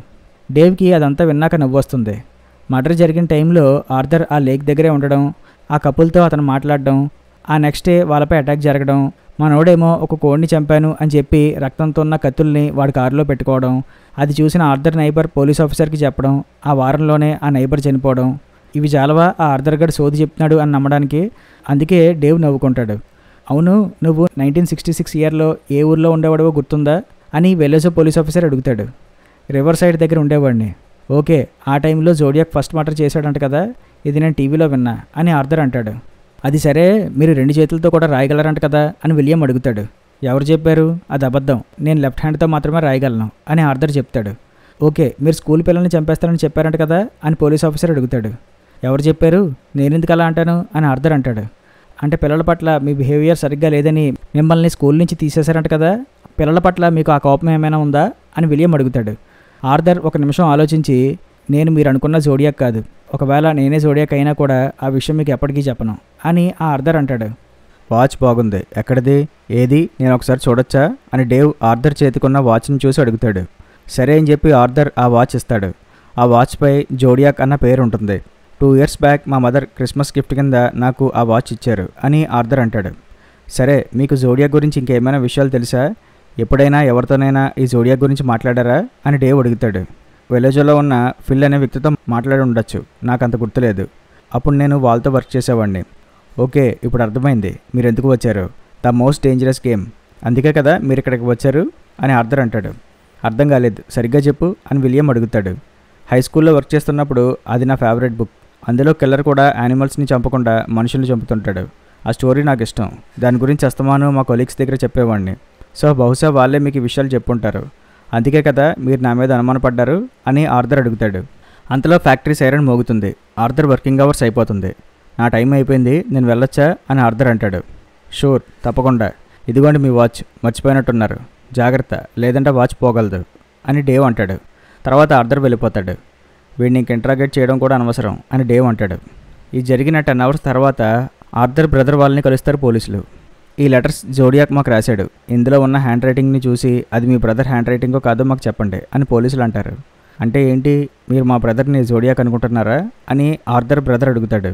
డేవ్కి అదంతా విన్నాక నవ్వొస్తుంది. మర్డర్ జరిగిన టైంలో ఆర్థర్ ఆ లేక్ దగ్గరే ఉండడం, ఆ కపుల్తో అతను మాట్లాడడం, ఆ నెక్స్ట్ డే వాళ్ళపై అటాక్ జరగడం, మనోడేమో ఒక కోడిని చంపాను అని చెప్పి రక్తంతో ఉన్న కత్తుల్ని వాడి కారులో పెట్టుకోవడం, అది చూసిన ఆర్థర్ నైబర్ పోలీస్ ఆఫీసర్కి చెప్పడం, ఆ వారంలోనే ఆ నైబర్ చనిపోవడం, ఇవి చాలవా ఆ ఆర్థర్ గడ్ సోది చెప్తున్నాడు అని నమ్మడానికి? అందుకే డేవ్ నవ్వుకుంటాడు. అవును, నువ్వు 1966 ఇయర్లో ఏ ఊర్లో ఉండేవాడవో గుర్తుందా అని వెల్లెజో పోలీస్ ఆఫీసర్ అడుగుతాడు. రివర్ సైడ్ దగ్గర ఉండేవాడిని. ఓకే, ఆ టైంలో జోడియాక్ ఫస్ట్ మర్డర్ చేశాడంట కదా, ఇది నేను టీవీలో విన్నా అని ఆర్థర్ అంటాడు. అది సరే, మీరు 2 చేతులతో కూడా రాయగలరంట కదా అని విలియం అడుగుతాడు. ఎవరు చెప్పారు? అది అబద్ధం, నేను లెఫ్ట్ హ్యాండ్తో మాత్రమే రాయగలను అని ఆర్థర్ చెప్తాడు. ఓకే, మీరు స్కూల్ పిల్లల్ని చంపేస్తారని చెప్పారంట కదా అని పోలీస్ ఆఫీసర్ అడుగుతాడు. ఎవరు చెప్పారు? నేనెందుకు అలా అంటాను అని ఆర్థర్ అంటాడు. అంటే పిల్లల పట్ల మీ బిహేవియర్ సరిగ్గా లేదని మిమ్మల్ని స్కూల్ నుంచి తీసేశారంట కదా, పిల్లల పట్ల మీకు ఆ కోపం ఏమైనా ఉందా అని విలియం అడుగుతాడు. ఆర్థర్ ఒక నిమిషం ఆలోచించి, నేను మీరు అనుకున్న జోడియాక్ కాదు, ఒకవేళ నేనే జోడియాక్ అయినా కూడా ఆ విషయం మీకు ఎప్పటికీ చెప్పను అని ఆ ఆర్థర్ అంటాడు. వాచ్ బాగుంది, ఎక్కడిది, ఏది, నేను ఒకసారి చూడొచ్చా అని డేవ్ ఆర్థర్ చేతికున్న వాచ్ని చూసి అడుగుతాడు. సరే అని చెప్పి ఆర్థర్ ఆ వాచ్ ఇస్తాడు. ఆ వాచ్పై జోడియాక్ అన్న పేరు ఉంటుంది. 2 years బ్యాక్ మా మదర్ క్రిస్మస్ గిఫ్ట్ కింద నాకు ఆ వాచ్ ఇచ్చారు అని ఆర్థర్ అంటాడు. సరే, మీకు జోడియాక్ గురించి ఇంకేమైనా విషయాలు తెలుసా? ఎప్పుడైనా ఎవరితోనైనా ఈ జోడియాక్ గురించి మాట్లాడారా అని డేవ్ అడుగుతాడు. వెల్లెజోలో ఉన్న ఫిల్ అనే వ్యక్తితో మాట్లాడి ఉండొచ్చు, నాకు అంత గుర్తులేదు. అప్పుడు నేను వాళ్ళతో వర్క్ చేసేవాడిని. ఓకే, ఇప్పుడు అర్థమైంది మీరు ఎందుకు వచ్చారు. ద మోస్ట్ డేంజరస్ గేమ్, అందుకే కదా మీరు ఇక్కడికి వచ్చారు అని ఆర్థర్ అంటాడు. అర్థం కాలేదు, సరిగ్గా చెప్పు అని విలియం అడుగుతాడు. హై స్కూల్లో వర్క్ చేస్తున్నప్పుడు అది నా ఫేవరెట్ బుక్. అందులో కిల్లర్ కూడా యానిమల్స్ని చంపకుండా మనుషుల్ని చంపుతుంటాడు. ఆ స్టోరీ నాకు ఇష్టం. దాని గురించి అస్తమానం మా కొలీగ్స్ దగ్గర చెప్పేవాడిని. సో బహుశా వాళ్ళే మీకు ఈ విషయాలు చెప్పుంటారు. అందుకే కదా మీరు నా మీద అనుమానపడ్డారు అని ఆర్థర్ అడుగుతాడు. అంతలో ఫ్యాక్టరీ సైరన్ మోగుతుంది. ఆర్థర్ వర్కింగ్ అవర్స్ అయిపోతుంది. నా టైం అయిపోయింది, నేను వెళ్ళొచ్చా అని ఆర్థర్ అంటాడు. షూర్, తప్పకుండా. ఇదిగోండి మీ వాచ్, మర్చిపోయినట్టున్నారు. జాగ్రత్త, లేదంటే వాచ్ పోగలదు అని డేవ్ అంటాడు. తర్వాత ఆర్థర్ వెళ్ళిపోతాడు. వీడిని ఇంక ఇంట్రాగేట్ చేయడం కూడా అనవసరం అని డేవ్ అంటాడు. ఈ జరిగిన 10 hours తర్వాత ఆర్థర్ బ్రదర్ వాళ్ళని కలుస్తారు పోలీసులు. ఈ లెటర్స్ జోడియాక్ మాకు రాశాడు. ఇందులో ఉన్న హ్యాండ్ రైటింగ్ని చూసి అది మీ బ్రదర్ హ్యాండ్ రైటింగో కాదో మాకు చెప్పండి అని పోలీసులు అంటారు. అంటే ఏంటి, మీరు మా బ్రదర్ని జోడియాక్ అనుకుంటున్నారా అని ఆర్థర్ బ్రదర్ అడుగుతాడు.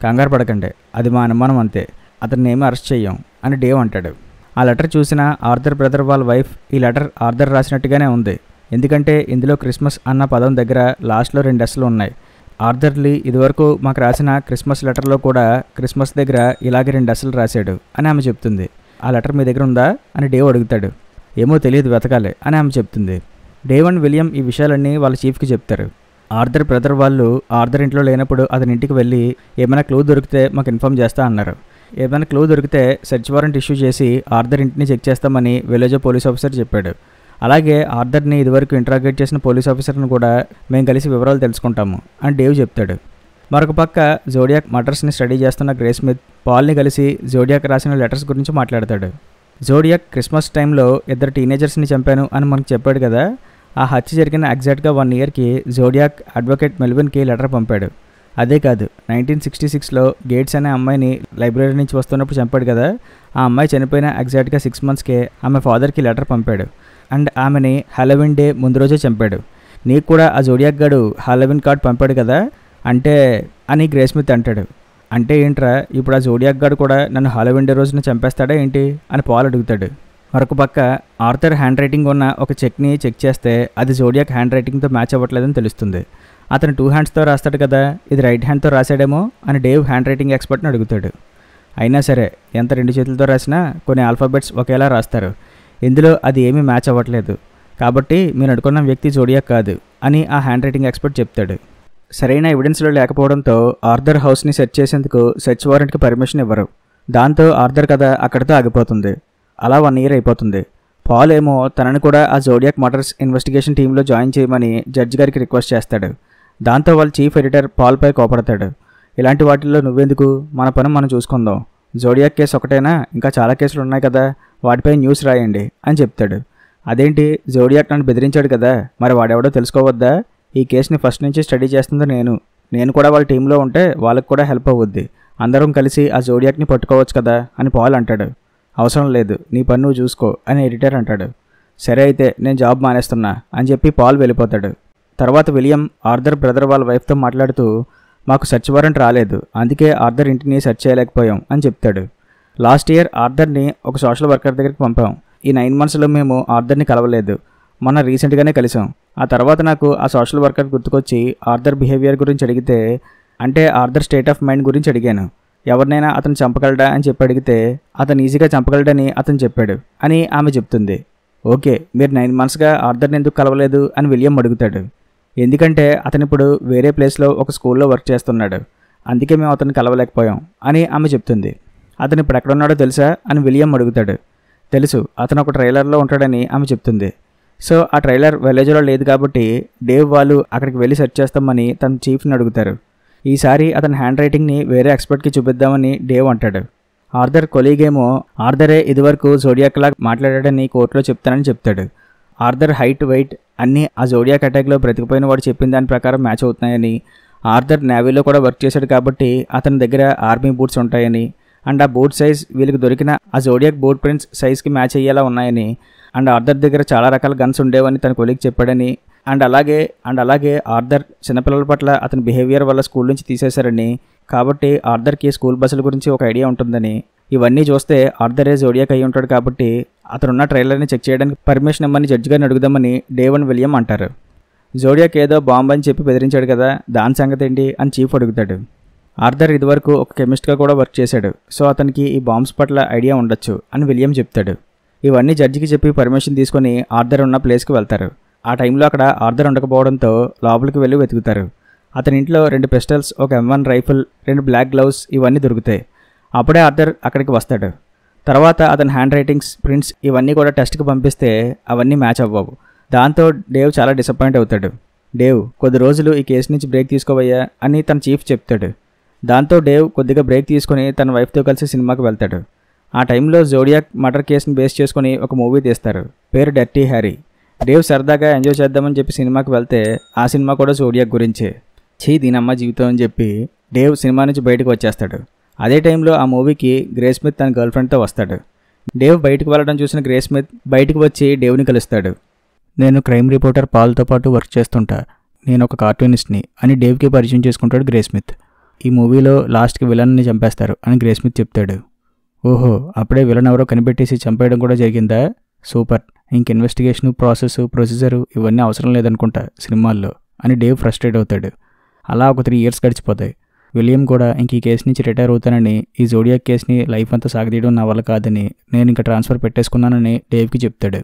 కంగారు పడకండి, అది మా అనుమానం అంతే. అతన్ని ఏమీ అరెస్ట్ చెయ్యం అని డేవ్ అంటాడు. ఆ లెటర్ చూసిన ఆర్థర్ బ్రదర్ వాళ్ళ వైఫ్ ఈ లెటర్ ఆర్థర్ రాసినట్టుగానే ఉంది. ఎందుకంటే ఇందులో క్రిస్మస్ అన్న పదం దగ్గర లాస్ట్లో 2 Sలు ఉన్నాయి. ఆర్థర్లీ ఇదివరకు మాకు రాసిన క్రిస్మస్ లెటర్లో కూడా క్రిస్మస్ దగ్గర ఇలాగే 2 Sలు రాశాడు అని ఆమె చెప్తుంది. ఆ లెటర్ మీ దగ్గర ఉందా అని డేవ్ అడుగుతాడు. ఏమో తెలియదు, వెతకాలి అని ఆమె చెప్తుంది. డేవ్ అండ్ విలియం ఈ విషయాలన్నీ వాళ్ళ చీఫ్కి చెప్తారు. ఆర్థర్ బ్రదర్ వాళ్ళు ఆర్థర్ ఇంట్లో లేనప్పుడు అతని ఇంటికి వెళ్ళి ఏమైనా క్లూ దొరికితే మాకు ఇన్ఫామ్ చేస్తా అన్నారు. ఏమైనా క్లూ దొరికితే సెర్చ్ వారెంట్ ఇష్యూ చేసి ఆర్థర్ ఇంటిని చెక్ చేస్తామని విలేజ్ పోలీస్ ఆఫీసర్ చెప్పాడు. అలాగే ఆర్థర్ని ఇదివరకు ఇంట్రాగేట్ చేసిన పోలీస్ ఆఫీసర్ని కూడా మేము కలిసి వివరాలు తెలుసుకుంటాము అని డేవ్ చెప్తాడు. మరొక పక్క జోడియాక్ మర్డర్స్ని స్టడీ చేస్తున్న గ్రే స్మిత్ పాల్ని కలిసి జోడియాక్ రాసిన లెటర్స్ గురించి మాట్లాడతాడు. జోడియాక్ క్రిస్మస్ టైంలో 2 టీనేజర్స్ని చంపాను అని మనకు చెప్పాడు కదా. ఆ హత్య జరిగిన ఎగ్జాక్ట్గా 1 yearకి జోడియాక్ అడ్వకేట్ మెల్విన్కి లెటర్ పంపాడు. అదే కాదు, 1966లో గేట్స్ అనే అమ్మాయిని లైబ్రరీ నుంచి వస్తున్నప్పుడు చంపాడు కదా. ఆ అమ్మాయి చనిపోయిన ఎగ్జాక్ట్గా 6 monthsకే ఆమె ఫాదర్కి లెటర్ పంపాడు. అండ్ ఆమెని హాలోవిన్ డే ముందు రోజే చంపాడు. నీకు కూడా ఆ జోడియాక్ గాడు హాలోవిన్ కార్డ్ పంపాడు కదా అంటే అని గ్రే స్మిత్ అంటాడు. అంటే ఏంట్రా, ఇప్పుడు ఆ జోడియాక్ గాడు కూడా నన్ను హాలోవిన్ డే రోజున చంపేస్తాడా ఏంటి అని పాల్ అడుగుతాడు. మరొక పక్క ఆర్థర్ హ్యాండ్ రైటింగ్ ఉన్న ఒక చెక్ని చెక్ చేస్తే అది జోడియాక్ హ్యాండ్ రైటింగ్తో మ్యాచ్ అవ్వట్లేదని తెలుస్తుంది. అతను 2 handsతో రాస్తాడు కదా, ఇది రైట్ హ్యాండ్తో రాశాడేమో అని డేవ్ హ్యాండ్ రైటింగ్ ఎక్స్పర్ట్ని అడుగుతాడు. అయినా సరే ఎంత 2 చేతులతో రాసినా కొన్ని ఆల్ఫాబెట్స్ ఒకేలా రాస్తారు. ఇందులో అది ఏమీ మ్యాచ్ అవ్వట్లేదు, కాబట్టి మీరు అనుకున్న వ్యక్తి జోడియాక్ కాదు అని ఆ హ్యాండ్ రైటింగ్ ఎక్స్పర్ట్ చెప్తాడు. సరైన ఎవిడెన్స్లో లేకపోవడంతో ఆర్థర్ హౌస్ని సెర్చ్ చేసేందుకు సెర్చ్ వారెంట్కి పర్మిషన్ ఇవ్వరు. దాంతో ఆర్థర్ కథ అక్కడితో ఆగిపోతుంది. అలా 1 year అయిపోతుంది. పాల్ ఏమో తనను కూడా ఆ జోడియాక్ మర్డర్స్ ఇన్వెస్టిగేషన్ టీంలో జాయిన్ చేయమని జడ్జి గారికి రిక్వెస్ట్ చేస్తాడు. దాంతో వాళ్ళ చీఫ్ ఎడిటర్ పాల్పై కోపడతాడు. ఇలాంటి వాటిల్లో నువ్వెందుకు, మన పని మనం చూసుకుందాం. జోడియాక్ కేసు ఒకటేనా, ఇంకా చాలా కేసులు ఉన్నాయి కదా, వాటిపై న్యూస్ రాయండి అని చెప్తాడు. అదేంటి, జోడియాక్ నన్ను బెదిరించాడు కదా, మరి వాడెవడో తెలుసుకోవద్దా? ఈ కేసుని ఫస్ట్ నుంచి స్టడీ చేస్తుంది నేను కూడా వాళ్ళ టీంలో ఉంటే వాళ్ళకి కూడా హెల్ప్ అవుద్ది. అందరం కలిసి ఆ జోడియాక్ని పట్టుకోవచ్చు కదా అని పాల్ అంటాడు. అవసరం లేదు, నీ పని నువ్వు చూసుకో అని ఎడిటర్ అంటాడు. సరే అయితే నేను జాబ్ మానేస్తున్నా అని చెప్పి పాల్ వెళ్ళిపోతాడు. తర్వాత విలియం ఆర్థర్ బ్రదర్ వాళ్ళ వైఫ్తో మాట్లాడుతూ మాకు సెర్చ్ వారెంట్ రాలేదు, అందుకే ఆర్థర్ ఇంటిని సెర్చ్ చేయలేకపోయాం అని చెప్తాడు. లాస్ట్ ఇయర్ ఆర్థర్ని ఒక సోషల్ వర్కర్ దగ్గరికి పంపాం. ఈ 9 monthsలో మేము ఆర్థర్ని కలవలేదు. మొన్న రీసెంట్గానే కలిసాం. ఆ తర్వాత నాకు ఆ సోషల్ వర్కర్ గుర్తుకొచ్చి ఆర్థర్ బిహేవియర్ గురించి అడిగితే, అంటే ఆర్థర్ స్టేట్ ఆఫ్ మైండ్ గురించి అడిగాను. ఎవరినైనా అతను చంపగలడా అని చెప్పి అడిగితే అతను ఈజీగా చంపగలడని అతను చెప్పాడు అని ఆమె చెప్తుంది. ఓకే, మీరు 9 monthsగా ఆర్థర్ని ఎందుకు కలవలేదు అని విలియం అడుగుతాడు. ఎందుకంటే అతను ఇప్పుడు వేరే ప్లేస్లో ఒక స్కూల్లో వర్క్ చేస్తున్నాడు, అందుకే మేము అతన్ని కలవలేకపోయాం అని ఆమె చెప్తుంది. అతను ఇప్పుడు ఎక్కడున్నాడో తెలుసా అని విలియం అడుగుతాడు. తెలుసు, అతను ఒక ట్రైలర్లో ఉంటాడని ఆమె చెప్తుంది. సో ఆ ట్రైలర్ విలేజ్లో లేదు కాబట్టి డేవ్ వాళ్ళు అక్కడికి వెళ్ళి సెర్చ్ చేస్తామని తన చీఫ్ని అడుగుతారు. ఈసారి అతని హ్యాండ్ రైటింగ్ని వేరే ఎక్స్పర్ట్కి చూపిద్దామని డేవ్ అంటాడు. ఆర్థర్ కొలీగేమో ఆర్థరే ఇదివరకు జోడియాక్ లాగా మాట్లాడాడని కోర్టులో చెప్తానని చెప్తాడు. ఆర్థర్ హైట్, వెయిట్ అన్నీ ఆ జోడియాక్ అటాక్లో బ్రతికిపోయిన వాడు చెప్పిన దాని ప్రకారం మ్యాచ్ అవుతున్నాయని, ఆర్థర్ నేవీలో కూడా వర్క్ చేశాడు కాబట్టి అతని దగ్గర ఆర్మీ బూట్స్ ఉంటాయని, అండ్ ఆ బూట్ సైజ్ వీళ్ళకి దొరికిన ఆ జోడియాక్ బూట్ ప్రింట్స్ సైజ్కి మ్యాచ్ అయ్యేలా ఉన్నాయని, అండ్ ఆర్థర్ దగ్గర చాలా రకాల గన్స్ ఉండేవని తన కొలీగ్ చెప్పాడని, అండ్ అలాగే ఆర్థర్ చిన్నపిల్లల పట్ల అతని బిహేవియర్ వల్ల స్కూల్ నుంచి తీసేశారని, కాబట్టి ఆర్థర్కి స్కూల్ బస్సుల గురించి ఒక ఐడియా ఉంటుందని, ఇవన్నీ చూస్తే ఆర్థరే జోడియాక్ అయి ఉంటాడు కాబట్టి అతనున్న ట్రైలర్ని చెక్ చేయడానికి పర్మిషన్ ఇమ్మని జడ్జి గారిని అడుగుదామని డేవ్ అండ్ విలియం అంటారు. జోడియాక్ ఏదో బాంబు అని చెప్పి బెదిరించాడు కదా, దాని సంగతి ఏంటి అని చీఫ్ అడుగుతాడు. ఆర్థర్ ఇదివరకు ఒక కెమిస్ట్గా కూడా వర్క్ చేశాడు, సో అతనికి ఈ బాంబ్స్ పట్ల ఐడియా ఉండొచ్చు అని విలియం చెప్తాడు. ఇవన్నీ జడ్జికి చెప్పి పర్మిషన్ తీసుకొని ఆర్థర్ ఉన్న ప్లేస్కి వెళ్తారు. ఆ టైంలో అక్కడ ఆర్థర్ ఉండకపోవడంతో లోపలికి వెళ్ళి వెతుకుతారు. అతని ఇంట్లో 2 పిస్టల్స్, ఒక M1 రైఫిల్, 2 బ్లాక్ గ్లౌస్ ఇవన్నీ దొరుకుతాయి. అప్పుడే ఆర్థర్ అక్కడికి వస్తాడు. తర్వాత అతని హ్యాండ్ రైటింగ్స్, ప్రింట్స్ ఇవన్నీ కూడా టెస్ట్కి పంపిస్తే అవన్నీ మ్యాచ్ అవ్వవు. దాంతో డేవ్ చాలా డిసప్పాయింట్ అవుతాడు. డేవ్, కొద్ది రోజులు ఈ కేసు నుంచి బ్రేక్ తీసుకోవయ్యా అని తన చీఫ్ చెప్తాడు. దాంతో డేవ్ కొద్దిగా బ్రేక్ తీసుకుని తన వైఫ్తో కలిసి సినిమాకి వెళ్తాడు. ఆ టైంలో జోడియాక్ మర్డర్ కేసుని బేస్ చేసుకుని ఒక మూవీ తీస్తారు, పేరు డర్టీ హ్యారీ. డేవ్ సరదాగా ఎంజాయ్ చేద్దామని చెప్పి సినిమాకి వెళ్తే ఆ సినిమా కూడా జోడియాక్ గురించే. దీనమ్మ జీవితం అని చెప్పి డేవ్ సినిమా నుంచి బయటకు వచ్చేస్తాడు. అదే టైంలో ఆ మూవీకి గ్రే స్మిత్ తన గర్ల్ ఫ్రెండ్తో వస్తాడు. డేవ్ బయటకు వెళ్ళడం చూసిన గ్రే స్మిత్ బయటకు వచ్చి డేవ్ని కలుస్తాడు. నేను క్రైమ్ రిపోర్టర్ పాల్తో పాటు వర్క్ చేస్తుంటా, నేను ఒక కార్టూనిస్ట్ని అని డేవ్కి పరిచయం చేసుకుంటాడు గ్రే స్మిత్. ఈ మూవీలో లాస్ట్కి విలన్ని చంపేస్తారు అని గ్రే స్మిత్ చెప్తాడు. ఓహో, అప్పుడే విలన్ ఎవరో కనిపెట్టేసి చంపేయడం కూడా జరిగిందా? సూపర్, ఇంక ఇన్వెస్టిగేషను, ప్రొసీజరు ఇవన్నీ అవసరం లేదనుకుంటా సినిమాల్లో అని డేవ్ ఫ్రస్ట్రేట్ అవుతాడు. అలా ఒక 3 years గడిచిపోతాయి. విలియం కూడా ఇంక ఈ కేసు నుంచి రిటైర్ అవుతానని, ఈ జోడియాక్ కేసుని లైఫ్ అంతా సాగదీయడం నా వల్ల కాదని, నేను ఇంకా ట్రాన్స్ఫర్ పెట్టేసుకున్నానని డేవ్కి చెప్తాడు.